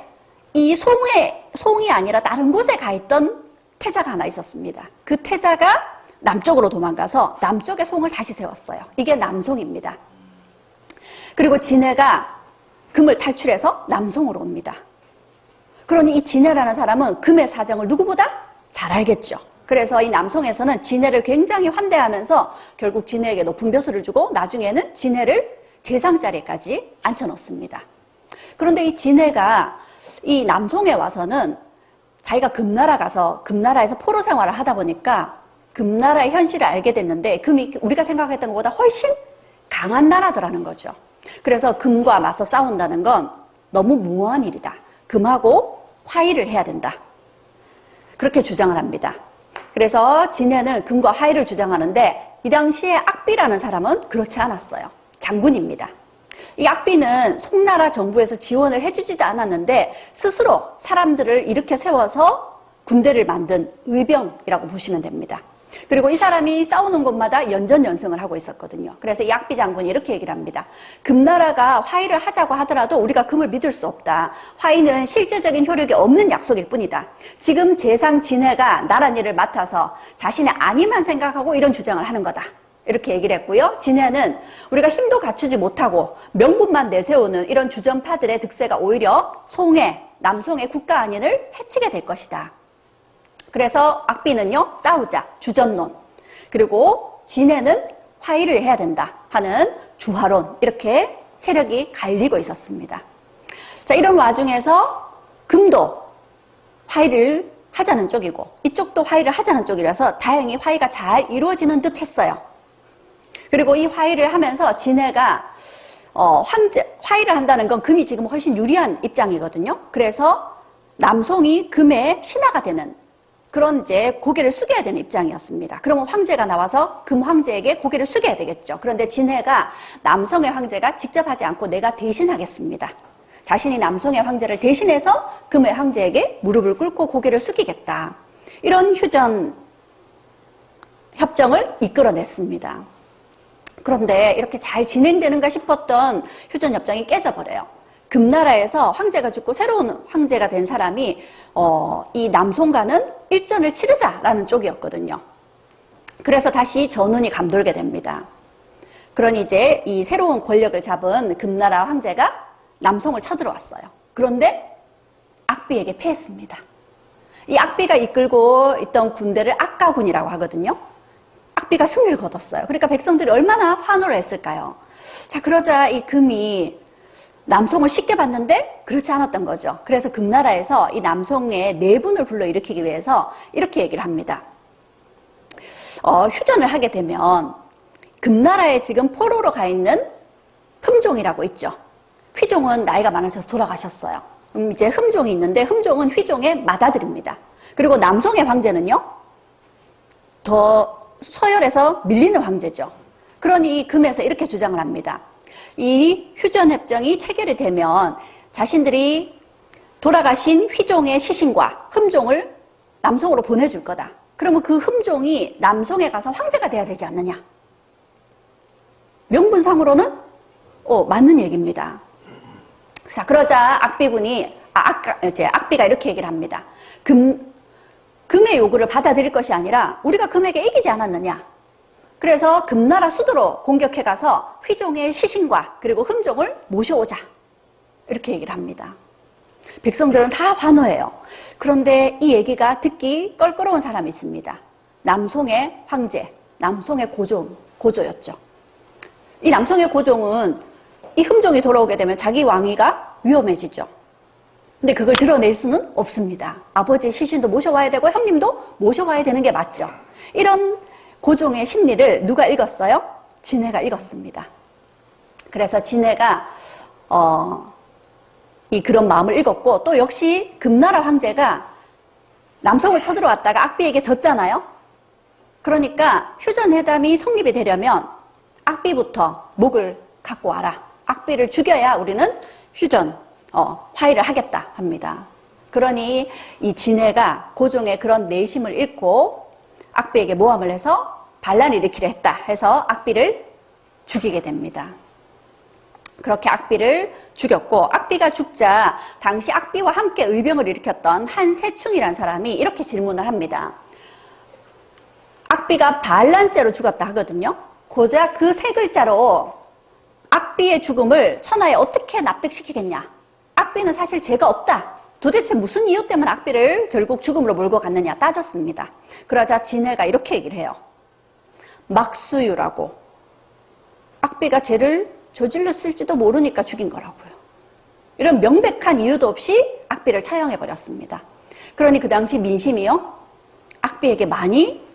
이 송이 아니라 다른 곳에 가 있던 태자가 하나 있었습니다. 그 태자가 남쪽으로 도망가서 남쪽에 송을 다시 세웠어요. 이게 남송입니다. 그리고 진해가 금을 탈출해서 남송으로 옵니다. 그러니 이 진해라는 사람은 금의 사정을 누구보다 잘 알겠죠. 그래서 이 남송에서는 진해를 굉장히 환대하면서 결국 진해에게 높은 벼슬을 주고 나중에는 진해를 재상 자리까지 앉혀놓습니다. 그런데 이 진해가 이 남송에 와서는 자기가 금나라에서 포로 생활을 하다 보니까 금나라의 현실을 알게 됐는데 금이 우리가 생각했던 것보다 훨씬 강한 나라더라는 거죠. 그래서 금과 맞서 싸운다는 건 너무 무모한 일이다. 금하고 화의를 해야 된다. 그렇게 주장을 합니다. 그래서 진해는 금과 화의를 주장하는데 이 당시에 악비라는 사람은 그렇지 않았어요. 장군입니다. 이 악비는 송나라 정부에서 지원을 해주지도 않았는데 스스로 사람들을 일으켜 세워서 군대를 만든 의병이라고 보시면 됩니다. 그리고 이 사람이 싸우는 곳마다 연전연승을 하고 있었거든요. 그래서 이 악비 장군이 이렇게 얘기를 합니다. 금나라가 화의를 하자고 하더라도 우리가 금을 믿을 수 없다. 화의는 실제적인 효력이 없는 약속일 뿐이다. 지금 재상 진해가 나란 일을 맡아서 자신의 안위만 생각하고 이런 주장을 하는 거다. 이렇게 얘기를 했고요. 진해는 우리가 힘도 갖추지 못하고 명분만 내세우는 이런 주전파들의 득세가 오히려 남송의 국가 안위를 해치게 될 것이다. 그래서 악비는요, 싸우자, 주전론. 그리고 진해는 화의를 해야 된다 하는 주화론. 이렇게 세력이 갈리고 있었습니다. 자, 이런 와중에서 금도 화의를 하자는 쪽이고 이쪽도 화의를 하자는 쪽이라서 다행히 화의가 잘 이루어지는 듯 했어요. 그리고 이 화의를 하면서 진해가 화의를 한다는 건 금이 지금 훨씬 유리한 입장이거든요. 그래서 남송이 금의 신하가 되는 그런 이제 고개를 숙여야 되는 입장이었습니다. 그러면 황제가 나와서 금 황제에게 고개를 숙여야 되겠죠. 그런데 진해가 남성의 황제가 직접 하지 않고 내가 대신하겠습니다. 자신이 남성의 황제를 대신해서 금의 황제에게 무릎을 꿇고 고개를 숙이겠다. 이런 휴전 협정을 이끌어냈습니다. 그런데 이렇게 잘 진행되는가 싶었던 휴전 협정이 깨져버려요. 금나라에서 황제가 죽고 새로운 황제가 된 사람이 이 남송과는 일전을 치르자라는 쪽이었거든요. 그래서 다시 전운이 감돌게 됩니다. 그러니 이제 이 새로운 권력을 잡은 금나라 황제가 남송을 쳐들어왔어요. 그런데 악비에게 패했습니다. 이 악비가 이끌고 있던 군대를 악가군이라고 하거든요. 악비가 승리를 거뒀어요. 그러니까 백성들이 얼마나 환호를 했을까요? 자, 그러자 이 금이 남송을 쉽게 봤는데 그렇지 않았던 거죠. 그래서 금나라에서 이 남송의 내분을 불러일으키기 위해서 이렇게 얘기를 합니다. 휴전을 하게 되면 금나라에 지금 포로로 가 있는 흠종이라고 있죠. 휘종은 나이가 많으셔서 돌아가셨어요. 이제 흠종이 있는데 흠종은 휘종의 맏아들입니다. 그리고 남송의 황제는요, 더 서열에서 밀리는 황제죠. 그러니 금에서 이렇게 주장을 합니다. 이 휴전협정이 체결이 되면 자신들이 돌아가신 휘종의 시신과 흠종을 남송으로 보내줄 거다. 그러면 그 흠종이 남송에 가서 황제가 돼야 되지 않느냐. 명분상으로는 맞는 얘기입니다. 자, 그러자 악비가 이렇게 얘기를 합니다. 금의 요구를 받아들일 것이 아니라 우리가 금에게 이기지 않았느냐. 그래서 금나라 수도로 공격해 가서 휘종의 시신과 그리고 흠종을 모셔오자. 이렇게 얘기를 합니다. 백성들은 다 환호해요. 그런데 이 얘기가 듣기 껄끄러운 사람이 있습니다. 남송의 황제, 남송의 고조였죠. 이 남송의 고종은 이 흠종이 돌아오게 되면 자기 왕위가 위험해지죠. 근데 그걸 드러낼 수는 없습니다. 아버지의 시신도 모셔와야 되고 형님도 모셔와야 되는 게 맞죠. 이런 고종의 심리를 누가 읽었어요? 진해가 읽었습니다. 그래서 진해가 그런 마음을 읽었고, 또 역시 금나라 황제가 남송을 쳐들어왔다가 악비에게 졌잖아요. 그러니까 휴전회담이 성립이 되려면 악비부터 목을 갖고 와라. 악비를 죽여야 우리는 휴전 화해를 하겠다 합니다. 그러니 이 진해가 고종의 그런 내심을 읽고 악비에게 모함을 해서 반란을 일으키려 했다 해서 악비를 죽이게 됩니다. 그렇게 악비를 죽였고, 악비가 죽자 당시 악비와 함께 의병을 일으켰던 한세충이라는 사람이 이렇게 질문을 합니다. 악비가 반란죄로 죽었다 하거든요. 고작 그 세 글자로 악비의 죽음을 천하에 어떻게 납득시키겠냐. 악비는 사실 죄가 없다. 도대체 무슨 이유 때문에 악비를 결국 죽음으로 몰고 갔느냐 따졌습니다. 그러자 진해가 이렇게 얘기를 해요. 막수유라고. 악비가 죄를 저질렀을지도 모르니까 죽인 거라고요. 이런 명백한 이유도 없이 악비를 처형해버렸습니다. 그러니 그 당시 민심이요, 악비에게 많이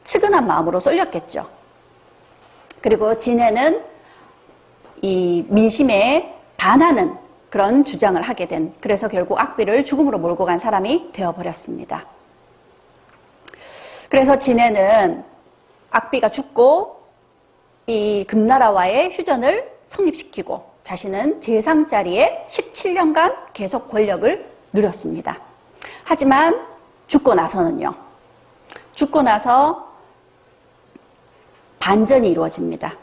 측은한 마음으로 쏠렸겠죠. 그리고 진해는 이 민심에 반하는 그런 주장을 하게 된, 그래서 결국 악비를 죽음으로 몰고 간 사람이 되어버렸습니다. 그래서 진해는 악비가 죽고 이 금나라와의 휴전을 성립시키고 자신은 재상 자리에 17년간 계속 권력을 누렸습니다. 하지만 죽고 나서는요, 죽고 나서 반전이 이루어집니다.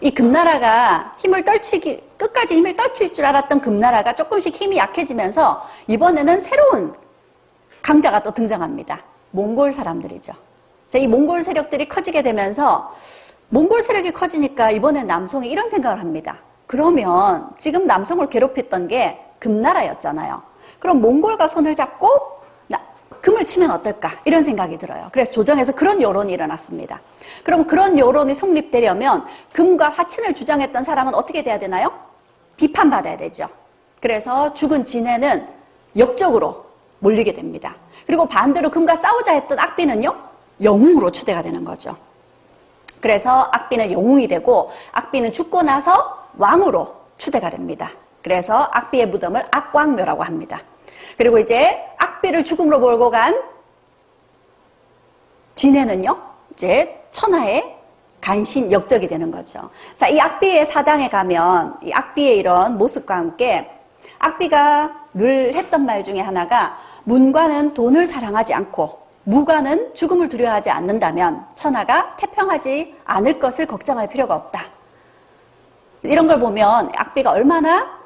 이 금나라가 끝까지 힘을 떨칠 줄 알았던 금나라가 조금씩 힘이 약해지면서 이번에는 새로운 강자가 또 등장합니다. 몽골 사람들이죠. 자, 이 몽골 세력들이 커지게 되면서 몽골 세력이 커지니까 이번엔 남송이 이런 생각을 합니다. 그러면 지금 남송을 괴롭혔던 게 금나라였잖아요. 그럼 몽골과 손을 잡고 금을 치면 어떨까? 이런 생각이 들어요. 그래서 조정에서 그런 여론이 일어났습니다. 그럼 그런 여론이 성립되려면 금과 화친을 주장했던 사람은 어떻게 돼야 되나요? 비판받아야 되죠. 그래서 죽은 진해는 역적으로 몰리게 됩니다. 그리고 반대로 금과 싸우자 했던 악비는요, 영웅으로 추대가 되는 거죠. 그래서 악비는 영웅이 되고 악비는 죽고 나서 왕으로 추대가 됩니다. 그래서 악비의 무덤을 악광묘라고 합니다. 그리고 이제 악비를 죽음으로 몰고 간 진해는요, 이제 천하의 간신 역적이 되는 거죠. 자, 이 악비의 사당에 가면 이 악비의 이런 모습과 함께 악비가 늘 했던 말 중에 하나가 문과는 돈을 사랑하지 않고 무과는 죽음을 두려워하지 않는다면 천하가 태평하지 않을 것을 걱정할 필요가 없다. 이런 걸 보면 악비가 얼마나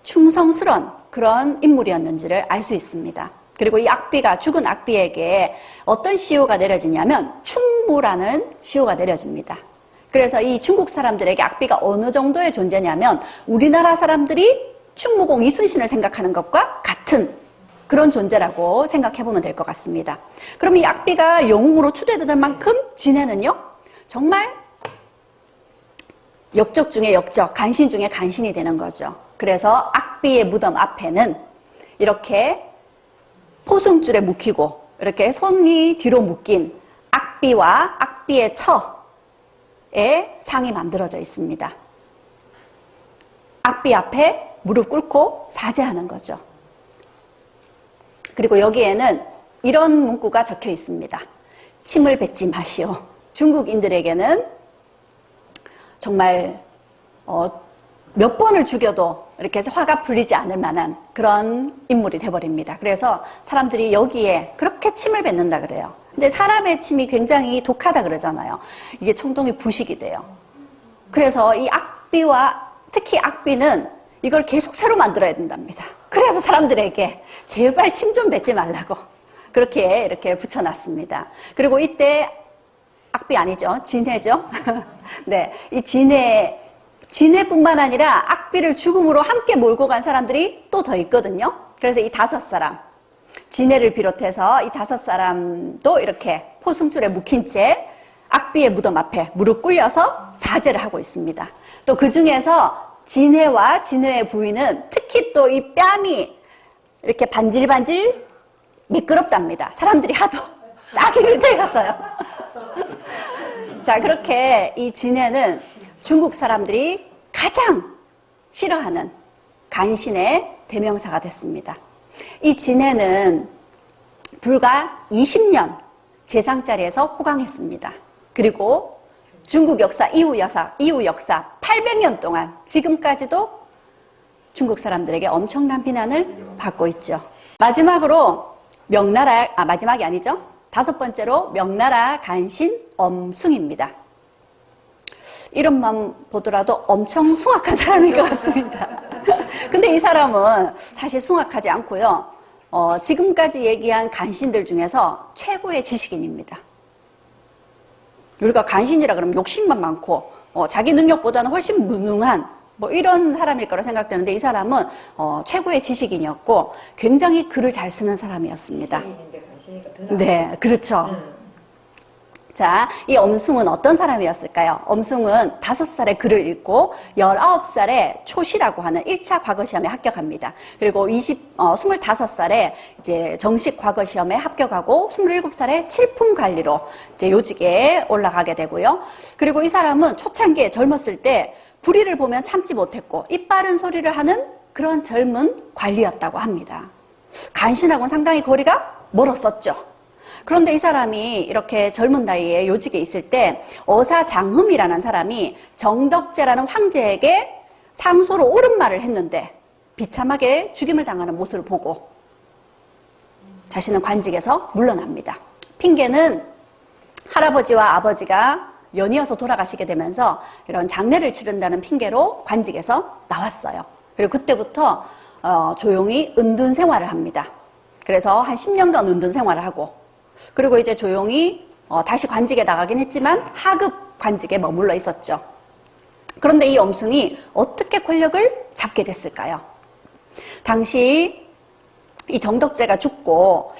충성스러운 그런 인물이었는지를 알 수 있습니다. 그리고 이 악비가 죽은 악비에게 어떤 시효가 내려지냐면 충무라는 시효가 내려집니다. 그래서 이 중국 사람들에게 악비가 어느 정도의 존재냐면 우리나라 사람들이 충무공 이순신을 생각하는 것과 같은 그런 존재라고 생각해보면 될 것 같습니다. 그럼 이 악비가 영웅으로 추대되는 만큼 진해는요, 정말 역적 중에 역적, 간신 중에 간신이 되는 거죠. 그래서 악비의 무덤 앞에는 이렇게 포승줄에 묶이고 이렇게 손이 뒤로 묶인 악비와 악비의 처의 상이 만들어져 있습니다. 악비 앞에 무릎 꿇고 사죄하는 거죠. 그리고 여기에는 이런 문구가 적혀 있습니다. 침을 뱉지 마시오. 중국인들에게는 정말 몇 번을 죽여도 이렇게 해서 화가 풀리지 않을 만한 그런 인물이 돼버립니다. 그래서 사람들이 여기에 그렇게 침을 뱉는다 그래요. 근데 사람의 침이 굉장히 독하다 그러잖아요. 이게 청동이 부식이 돼요. 그래서 이 악비와 특히 악비는 이걸 계속 새로 만들어야 된답니다. 그래서 사람들에게 제발 침 좀 뱉지 말라고 그렇게 이렇게 붙여놨습니다. 그리고 이때 악비 아니죠. 진해죠. 네, 이 진해뿐만 아니라 악비를 죽음으로 함께 몰고 간 사람들이 또 더 있거든요. 그래서 이 5사람, 진해를 비롯해서 이 5사람도 이렇게 포승줄에 묶인 채 악비의 무덤 앞에 무릎 꿇려서 사죄를 하고 있습니다. 또 그 중에서 진해와 진해의 부인은 특히 또 이 뺨이 이렇게 반질반질 미끄럽답니다. 사람들이 하도 따귀를 대어서요. 자, 그렇게 이 진해는 중국 사람들이 가장 싫어하는 간신의 대명사가 됐습니다. 이 진해는 불과 20년 재상자리에서 호강했습니다. 그리고 중국 역사, 이후 역사 800년 동안 지금까지도 중국 사람들에게 엄청난 비난을 받고 있죠. 마지막으로 마지막이 아니죠. 5번째로 명나라 간신 엄숭입니다. 이름만 보더라도 엄청 숭악한 사람일 것 같습니다. 근데 이 사람은 사실 숭악하지 않고요. 지금까지 얘기한 간신들 중에서 최고의 지식인입니다. 우리가 간신이라 그러면 욕심만 많고 자기 능력보다는 훨씬 무능한 뭐 이런 사람일 거라 생각되는데 이 사람은 최고의 지식인이었고 굉장히 글을 잘 쓰는 사람이었습니다. 네, 그렇죠. 자, 이 엄숭은 어떤 사람이었을까요? 엄숭은 5살에 글을 읽고 19살에 초시라고 하는 1차 과거시험에 합격합니다. 그리고 25살에 이제 정식 과거시험에 합격하고 27살에 칠품관리로 이제 요직에 올라가게 되고요. 그리고 이 사람은 초창기에 젊었을 때 불의를 보면 참지 못했고 입 바른 소리를 하는 그런 젊은 관리였다고 합니다. 간신하고는 상당히 거리가 멀었었죠. 그런데 이 사람이 이렇게 젊은 나이에 요직에 있을 때 어사장흠이라는 사람이 정덕제라는 황제에게 상소로 옳은 말을 했는데 비참하게 죽임을 당하는 모습을 보고 자신은 관직에서 물러납니다. 핑계는 할아버지와 아버지가 연이어서 돌아가시게 되면서 이런 장례를 치른다는 핑계로 관직에서 나왔어요. 그리고 그때부터 조용히 은둔 생활을 합니다. 그래서 한 10년간 은둔 생활을 하고 그리고 이제 조용히 다시 관직에 나가긴 했지만 하급 관직에 머물러 있었죠. 그런데 이 엄숭이 어떻게 권력을 잡게 됐을까요? 당시 이 정덕제가 죽고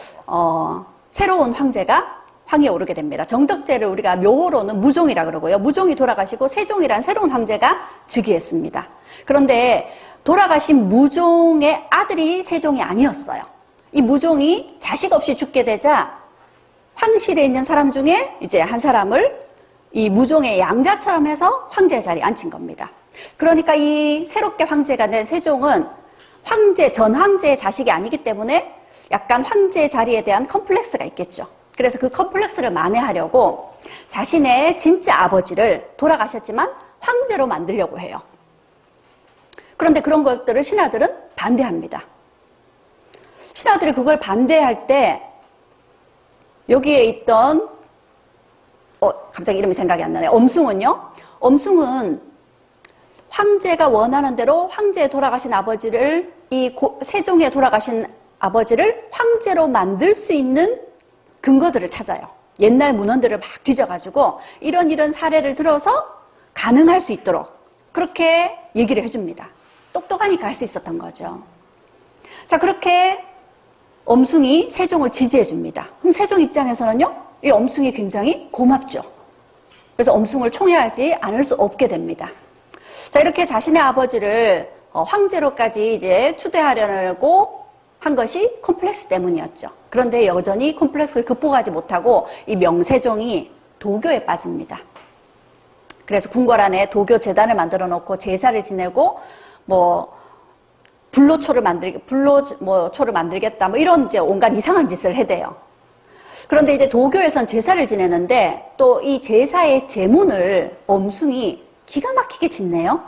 새로운 황제가 황위에 오르게 됩니다. 정덕제를 우리가 묘호로는 무종이라 그러고요. 무종이 돌아가시고 세종이란 새로운 황제가 즉위했습니다. 그런데 돌아가신 무종의 아들이 세종이 아니었어요. 이 무종이 자식 없이 죽게 되자 황실에 있는 사람 중에 이제 한 사람을 이 무종의 양자처럼 해서 황제 자리에 앉힌 겁니다. 그러니까 이 새롭게 황제가 된 세종은 황제, 전 황제의 자식이 아니기 때문에 약간 황제 자리에 대한 컴플렉스가 있겠죠. 그래서 그 컴플렉스를 만회하려고 자신의 진짜 아버지를 돌아가셨지만 황제로 만들려고 해요. 그런데 그런 것들을 신하들은 반대합니다. 신하들이 그걸 반대할 때 여기에 있던 갑자기 이름이 생각이 안 나네요. 엄숭은요. 엄숭은 황제가 원하는 대로 황제에 돌아가신 아버지를 세종에 돌아가신 아버지를 황제로 만들 수 있는 근거들을 찾아요. 옛날 문헌들을 막 뒤져가지고 이런 사례를 들어서 가능할 수 있도록 그렇게 얘기를 해줍니다. 똑똑하니까 할 수 있었던 거죠. 자, 그렇게 엄숭이 세종을 지지해줍니다. 그럼 세종 입장에서는요, 이 엄숭이 굉장히 고맙죠. 그래서 엄숭을 총애하지 않을 수 없게 됩니다. 자, 이렇게 자신의 아버지를 황제로까지 이제 추대하려고 한 것이 콤플렉스 때문이었죠. 그런데 여전히 콤플렉스를 극복하지 못하고 이 명세종이 도교에 빠집니다. 그래서 궁궐 안에 도교 재단을 만들어 놓고 제사를 지내고 불로초를 만들겠다 이런 이제 온갖 이상한 짓을 해대요. 그런데 이제 도교에선 제사를 지내는데 또 이 제사의 제문을 엄숭이 기가 막히게 짓네요.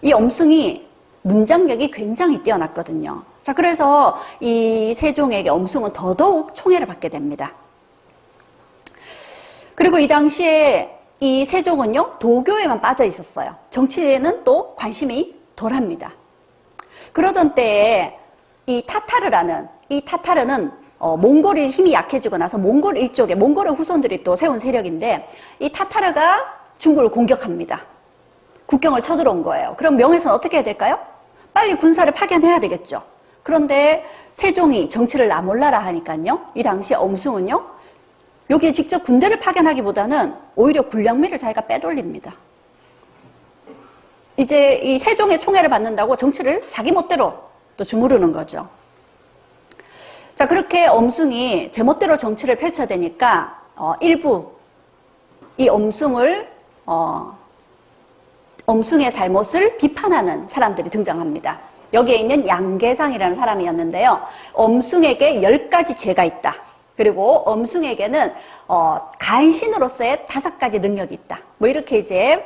이 엄숭이 문장력이 굉장히 뛰어났거든요. 자, 그래서 이 세종에게 엄숭은 더더욱 총애를 받게 됩니다. 그리고 이 당시에 이 세종은요, 도교에만 빠져 있었어요. 정치에는 또 관심이 덜합니다. 그러던 때에 이 타타르는 몽골이 힘이 약해지고 나서 몽골 일족의 몽골의 후손들이 또 세운 세력인데 이 타타르가 중국을 공격합니다. 국경을 쳐들어온 거예요. 그럼 명해서는 어떻게 해야 될까요? 빨리 군사를 파견해야 되겠죠. 그런데 세종이 정치를 나몰라라 하니까요. 이 당시에 엄숭은요. 여기에 직접 군대를 파견하기보다는 오히려 군량미를 자기가 빼돌립니다. 이제 이 세종의 총애를 받는다고 정치를 자기 멋대로 또 주무르는 거죠. 자, 그렇게 엄숭이 제멋대로 정치를 펼쳐대니까 일부 이 엄숭의 잘못을 비판하는 사람들이 등장합니다. 여기에 있는 양계상이라는 사람이었는데요. 엄숭에게 10가지 죄가 있다. 그리고 엄숭에게는 간신으로서의 5가지 능력이 있다. 이렇게 이제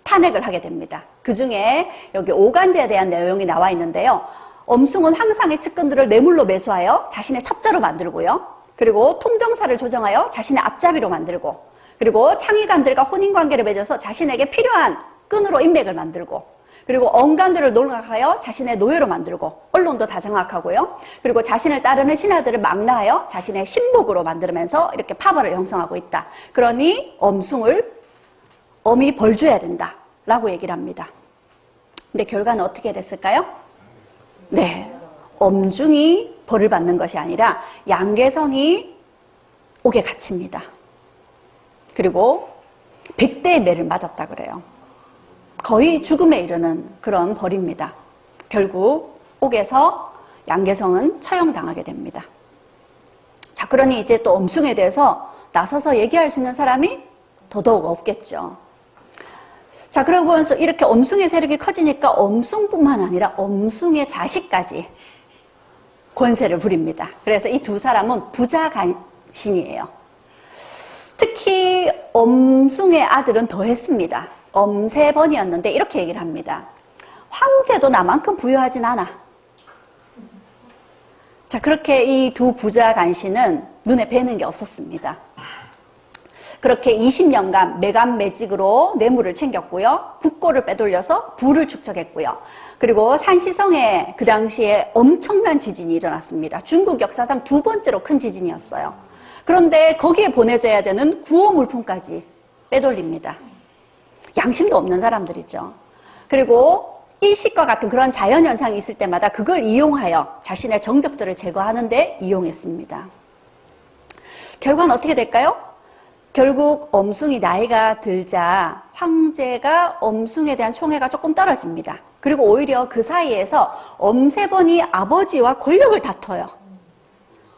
탄핵을 하게 됩니다. 그 중에 여기 오간제에 대한 내용이 나와 있는데요. 엄숭은 황상의 측근들을 뇌물로 매수하여 자신의 첩자로 만들고요. 그리고 통정사를 조정하여 자신의 앞잡이로 만들고, 그리고 창의관들과 혼인관계를 맺어서 자신에게 필요한 끈으로 인맥을 만들고, 그리고 언관들을 농락하여 자신의 노예로 만들고, 언론도 다 장악하고요. 그리고 자신을 따르는 신하들을 망라하여 자신의 신복으로 만들면서 이렇게 파벌을 형성하고 있다. 그러니 엄이 벌줘야 된다라고 얘기를 합니다. 근데 결과는 어떻게 됐을까요? 네, 엄중이 벌을 받는 것이 아니라 양계성이 옥에 갇힙니다. 그리고 100대의 매를 맞았다 그래요. 거의 죽음에 이르는 그런 벌입니다. 결국 옥에서 양계성은 처형당하게 됩니다. 자, 그러니 이제 또 엄숭에 대해서 나서서 얘기할 수 있는 사람이 더더욱 없겠죠. 자, 그러면서 이렇게 엄숭의 세력이 커지니까 엄숭뿐만 아니라 엄숭의 자식까지 권세를 부립니다. 그래서 이 두 사람은 부자간신이에요. 특히 엄숭의 아들은 더했습니다. 엄세번이었는데 이렇게 얘기를 합니다. 황제도 나만큼 부유하진 않아. 자, 그렇게 이 두 부자간신은 눈에 뵈는 게 없었습니다. 그렇게 20년간 매간매직으로 뇌물을 챙겼고요. 국고를 빼돌려서 부를 축적했고요. 그리고 산시성에 그 당시에 엄청난 지진이 일어났습니다. 중국 역사상 2번째로 큰 지진이었어요. 그런데 거기에 보내져야 되는 구호 물품까지 빼돌립니다. 양심도 없는 사람들이죠. 그리고 일식과 같은 그런 자연현상이 있을 때마다 그걸 이용하여 자신의 정적들을 제거하는 데 이용했습니다. 결과는 어떻게 될까요? 결국 엄숭이 나이가 들자 황제가 엄숭에 대한 총애가 조금 떨어집니다. 그리고 오히려 그 사이에서 엄세번이 아버지와 권력을 다퉈요.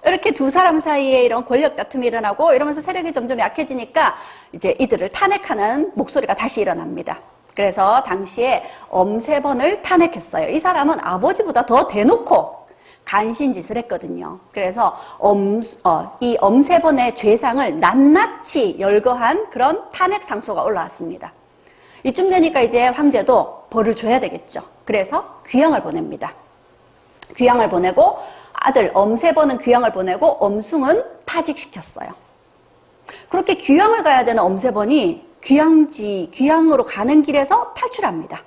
이렇게 두 사람 사이에 이런 권력 다툼이 일어나고 이러면서 세력이 점점 약해지니까 이제 이들을 탄핵하는 목소리가 다시 일어납니다. 그래서 당시에 엄세번을 탄핵했어요. 이 사람은 아버지보다 더 대놓고 간신짓을 했거든요. 그래서 이 엄세번의 죄상을 낱낱이 열거한 그런 탄핵 상소가 올라왔습니다. 이쯤 되니까 이제 황제도 벌을 줘야 되겠죠. 그래서 귀양을 보냅니다. 귀양을 보내고 아들 엄세번은 귀양을 보내고 엄숭은 파직시켰어요. 그렇게 귀양을 가야 되는 엄세번이 귀양으로 가는 길에서 탈출합니다.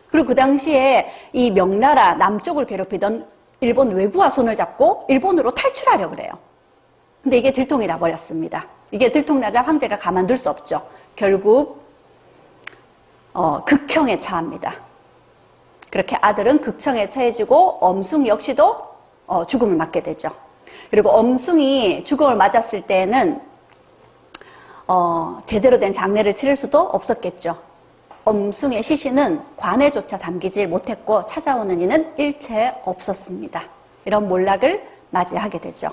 그리고 그 당시에 이 명나라 남쪽을 괴롭히던 일본 왜구와 손을 잡고 일본으로 탈출하려고 그래요. 근데 이게 들통이 나버렸습니다. 이게 들통나자 황제가 가만둘 수 없죠. 결국 극형에 처합니다. 그렇게 아들은 극형에 처해지고 엄숭 역시도 죽음을 맞게 되죠. 그리고 엄숭이 죽음을 맞았을 때는 제대로 된 장례를 치를 수도 없었겠죠. 엄숭의 시신은 관에조차 담기질 못했고 찾아오는 이는 일체 없었습니다. 이런 몰락을 맞이하게 되죠.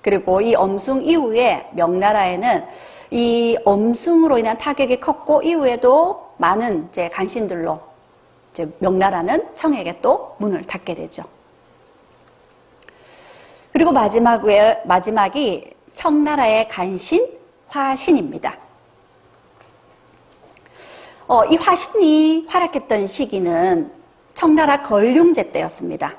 그리고 이 엄숭 이후에 명나라에는 이 엄숭으로 인한 타격이 컸고 이후에도 많은 이제 간신들로 이제 명나라는 청에게 또 문을 닫게 되죠. 그리고 마지막이 청나라의 간신 화신입니다. 이 화신이 활약했던 시기는 청나라 걸륭제 때였습니다.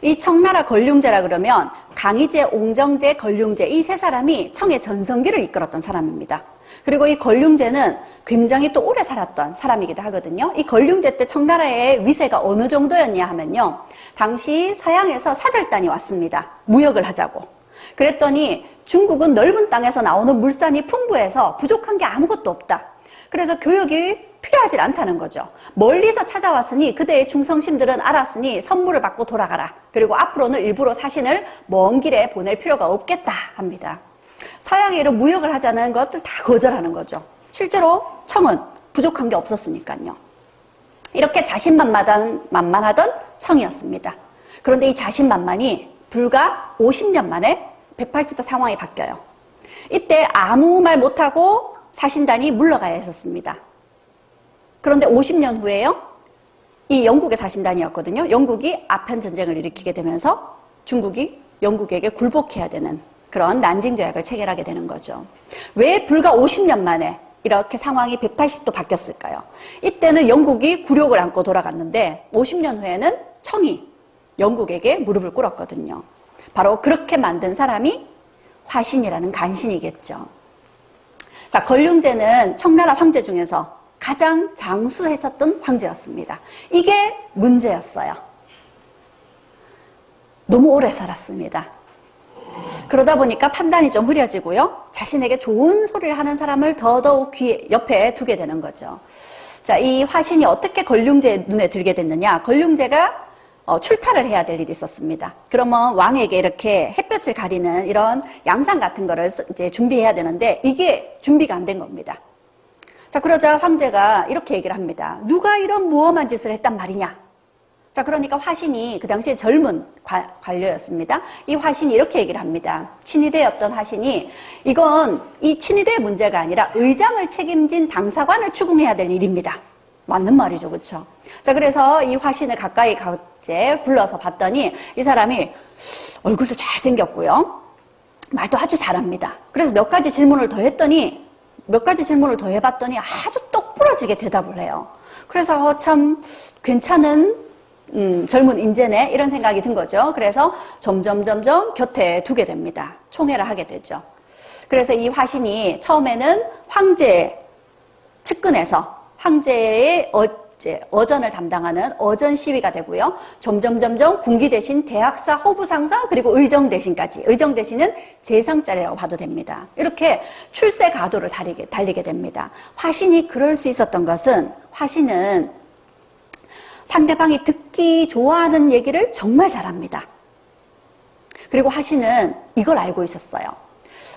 이 청나라 걸륭제라 그러면 강희제, 옹정제, 걸륭제 이 세 사람이 청의 전성기를 이끌었던 사람입니다. 그리고 이 걸륭제는 굉장히 또 오래 살았던 사람이기도 하거든요. 이 걸륭제 때 청나라의 위세가 어느 정도였냐 하면요. 당시 서양에서 사절단이 왔습니다. 무역을 하자고. 그랬더니 중국은 넓은 땅에서 나오는 물산이 풍부해서 부족한 게 아무것도 없다. 그래서 교역이 필요하지 않다는 거죠. 멀리서 찾아왔으니 그대의 충성심들은 알았으니 선물을 받고 돌아가라. 그리고 앞으로는 일부러 사신을 먼 길에 보낼 필요가 없겠다 합니다. 서양에 이런 무역을 하자는 것들 다 거절하는 거죠. 실제로 청은 부족한 게 없었으니까요. 이렇게 자신만만하던 청이었습니다. 그런데 이 자신만만이 불과 50년 만에 180도 상황이 바뀌어요. 이때 아무 말 못하고 사신단이 물러가야 했었습니다. 그런데 50년 후에요. 이 영국의 사신단이었거든요. 영국이 아편 전쟁을 일으키게 되면서 중국이 영국에게 굴복해야 되는 그런 난징 조약을 체결하게 되는 거죠. 왜 불과 50년 만에 이렇게 상황이 180도 바뀌었을까요? 이때는 영국이 굴욕을 안고 돌아갔는데 50년 후에는 청이 영국에게 무릎을 꿇었거든요. 바로 그렇게 만든 사람이 화신이라는 간신이겠죠. 자, 걸륭제는 청나라 황제 중에서 가장 장수했었던 황제였습니다. 이게 문제였어요. 너무 오래 살았습니다. 그러다 보니까 판단이 좀 흐려지고요. 자신에게 좋은 소리를 하는 사람을 더더욱 옆에 두게 되는 거죠. 자, 이 화신이 어떻게 걸륭제 눈에 들게 됐느냐. 걸륭제가 출타를 해야 될 일이 있었습니다. 그러면 왕에게 이렇게 햇볕을 가리는 이런 양상 같은 거를 이제 준비해야 되는데 이게 준비가 안 된 겁니다. 자, 그러자 황제가 이렇게 얘기를 합니다. 누가 이런 무엄한 짓을 했단 말이냐. 자, 그러니까 화신이 그 당시에 젊은 관료였습니다. 이 화신이 이렇게 얘기를 합니다. 친위대였던 화신이 이건 이 친위대의 문제가 아니라 의장을 책임진 당사관을 추궁해야 될 일입니다. 맞는 말이죠, 그렇죠? 자, 그래서 이 화신을 가까이 불러서 봤더니 이 사람이 얼굴도 잘생겼고요. 말도 아주 잘합니다. 그래서 몇 가지 질문을 더 해봤더니 아주 똑부러지게 대답을 해요. 그래서 참 괜찮은 젊은 인재네 이런 생각이 든 거죠. 그래서 점점 곁에 두게 됩니다. 총애를 하게 되죠. 그래서 이 화신이 처음에는 황제 측근에서 황제의 어전을 담당하는 어전 시위가 되고요. 점점 군기 대신 대학사, 호부상사, 그리고 의정 대신까지. 의정 대신은 재상자리라고 봐도 됩니다. 이렇게 출세 가도를 달리게 됩니다. 화신이 그럴 수 있었던 것은 화신은 상대방이 듣기 좋아하는 얘기를 정말 잘합니다. 그리고 화신은 이걸 알고 있었어요.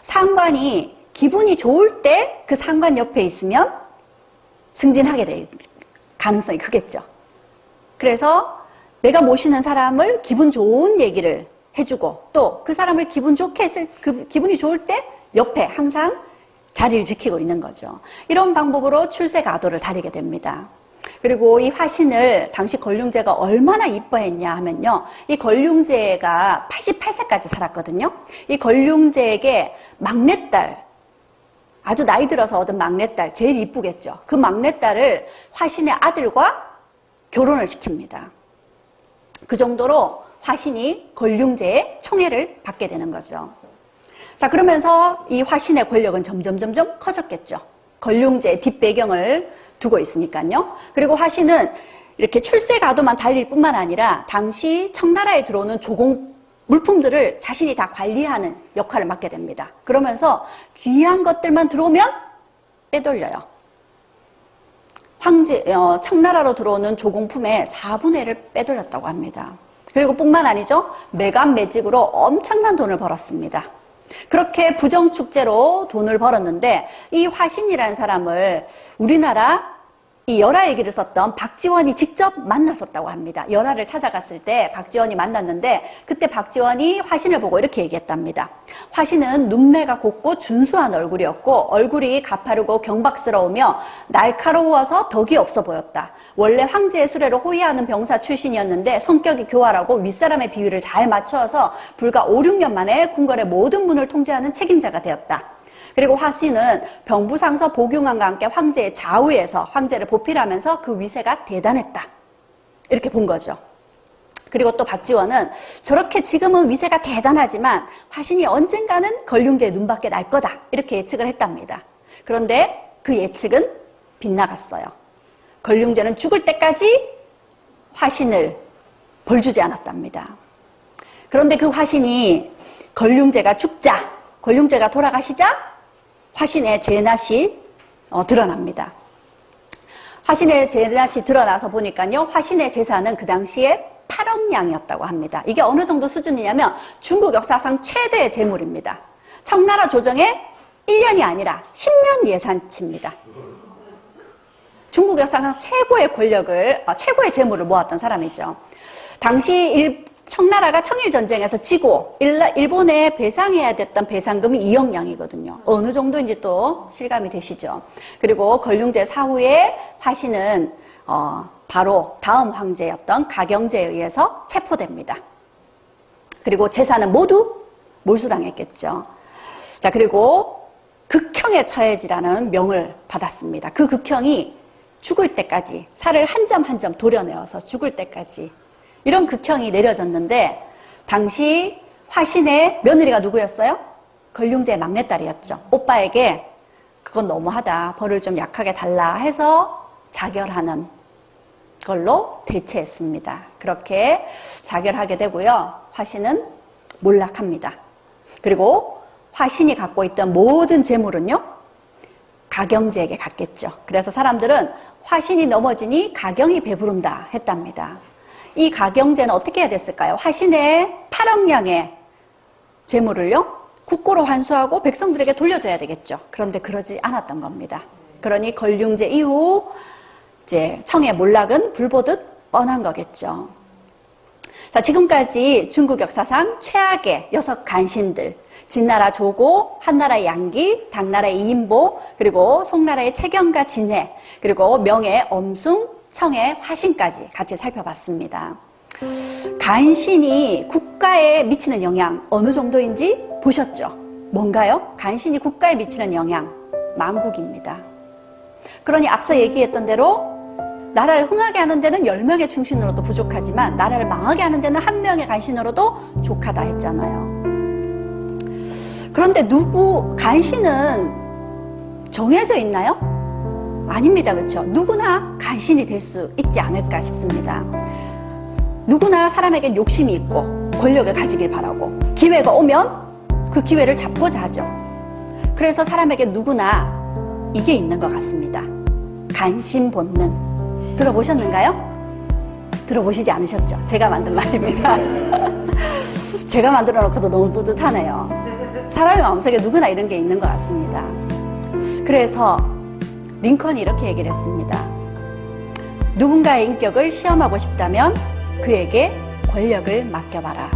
상관이 기분이 좋을 때 그 상관 옆에 있으면 승진하게 될 가능성이 크겠죠. 그래서 내가 모시는 사람을 기분 좋은 얘기를 해주고 또 그 사람을 기분이 좋을 때 옆에 항상 자리를 지키고 있는 거죠. 이런 방법으로 출세 가도를 다리게 됩니다. 그리고 이 화신을 당시 걸륭제가 얼마나 이뻐했냐 하면요. 이 걸륭제가 88세까지 살았거든요. 이 걸륭제에게 막내딸, 아주 나이 들어서 얻은 막내딸, 제일 이쁘겠죠. 그 막내딸을 화신의 아들과 결혼을 시킵니다. 그 정도로 화신이 걸륭제의 총애를 받게 되는 거죠. 자, 그러면서 이 화신의 권력은 점점 커졌겠죠. 걸륭제의 뒷배경을 두고 있으니까요. 그리고 화신은 이렇게 출세 가도만 달릴 뿐만 아니라 당시 청나라에 들어오는 조공 물품들을 자신이 다 관리하는 역할을 맡게 됩니다. 그러면서 귀한 것들만 들어오면 빼돌려요. 청나라로 들어오는 조공품의 4분의 1을 빼돌렸다고 합니다. 그리고 뿐만 아니죠. 매간매직으로 엄청난 돈을 벌었습니다. 그렇게 부정축제로 돈을 벌었는데 이 화신이라는 사람을 우리나라 이 열화일기를 썼던 박지원이 직접 만났었다고 합니다. 열화를 찾아갔을 때 박지원이 만났는데 그때 박지원이 화신을 보고 이렇게 얘기했답니다. 화신은 눈매가 곱고 준수한 얼굴이었고 얼굴이 가파르고 경박스러우며 날카로워서 덕이 없어 보였다. 원래 황제의 수레를 호위하는 병사 출신이었는데 성격이 교활하고 윗사람의 비위를 잘 맞춰서 불과 5, 6년 만에 궁궐의 모든 문을 통제하는 책임자가 되었다. 그리고 화신은 병부상서 복용왕과 함께 황제의 좌우에서 황제를 보필하면서 그 위세가 대단했다. 이렇게 본 거죠. 그리고 또 박지원은 저렇게 지금은 위세가 대단하지만 화신이 언젠가는 걸륭제의 눈밖에 날 거다. 이렇게 예측을 했답니다. 그런데 그 예측은 빗나갔어요. 걸륭제는 죽을 때까지 화신을 벌주지 않았답니다. 그런데 그 화신이 걸륭제가 죽자, 걸륭제가 돌아가시자 화신의 제낫이 드러납니다. 화신의 제낫이 드러나서 보니까요. 화신의 재산은 그 당시에 8억 냥이었다고 합니다. 이게 어느 정도 수준이냐면 중국 역사상 최대의 재물입니다. 청나라 조정의 1년이 아니라 10년 예산치입니다. 중국 역사상 최고의 권력을, 최고의 재물을 모았던 사람이죠. 당시 청나라가 청일전쟁에서 지고 일본에 배상해야 됐던 배상금이 2억 냥이거든요. 어느 정도인지 또 실감이 되시죠. 그리고 걸륭제 사후에 화신은 바로 다음 황제였던 가경제에 의해서 체포됩니다. 그리고 재산은 모두 몰수당했겠죠. 자, 그리고 극형에 처해지라는 명을 받았습니다. 그 극형이 죽을 때까지 살을 한 점 한 점 도려내어서 죽을 때까지 이런 극형이 내려졌는데 당시 화신의 며느리가 누구였어요? 걸륭제의 막내딸이었죠. 오빠에게 그건 너무하다. 벌을 좀 약하게 달라 해서 자결하는 걸로 대체했습니다. 그렇게 자결하게 되고요. 화신은 몰락합니다. 그리고 화신이 갖고 있던 모든 재물은요. 가경제에게 갔겠죠. 그래서 사람들은 화신이 넘어지니 가경이 배부른다 했답니다. 이 가경제는 어떻게 해야 됐을까요? 화신의 8억 냥의 재물을요, 국고로 환수하고 백성들에게 돌려줘야 되겠죠. 그런데 그러지 않았던 겁니다. 그러니 걸륭제 이후 이제 청의 몰락은 불보듯 뻔한 거겠죠. 자, 지금까지 중국 역사상 최악의 6 간신들, 진나라 조고, 한나라의 양기, 당나라의 이인보, 그리고 송나라의 채경과 진해, 그리고 명의 엄숭, 청의 화신까지 같이 살펴봤습니다. 간신이 국가에 미치는 영향 어느 정도인지 보셨죠? 뭔가요? 간신이 국가에 미치는 영향, 망국입니다. 그러니 앞서 얘기했던 대로 나라를 흥하게 하는 데는 10명의 충신으로도 부족하지만 나라를 망하게 하는 데는 1명의 간신으로도 족하다 했잖아요. 그런데 간신은 정해져 있나요? 아닙니다. 그렇죠? 누구나 간신이 될 수 있지 않을까 싶습니다. 누구나 사람에겐 욕심이 있고 권력을 가지길 바라고 기회가 오면 그 기회를 잡고자 하죠. 그래서 사람에게 누구나 이게 있는 것 같습니다. 간신 본능. 들어보셨는가요? 들어보시지 않으셨죠? 제가 만든 말입니다. 제가 만들어 놓고도 너무 뿌듯하네요. 사람의 마음속에 누구나 이런 게 있는 것 같습니다. 그래서 링컨이 이렇게 얘기를 했습니다. 누군가의 인격을 시험하고 싶다면 그에게 권력을 맡겨봐라.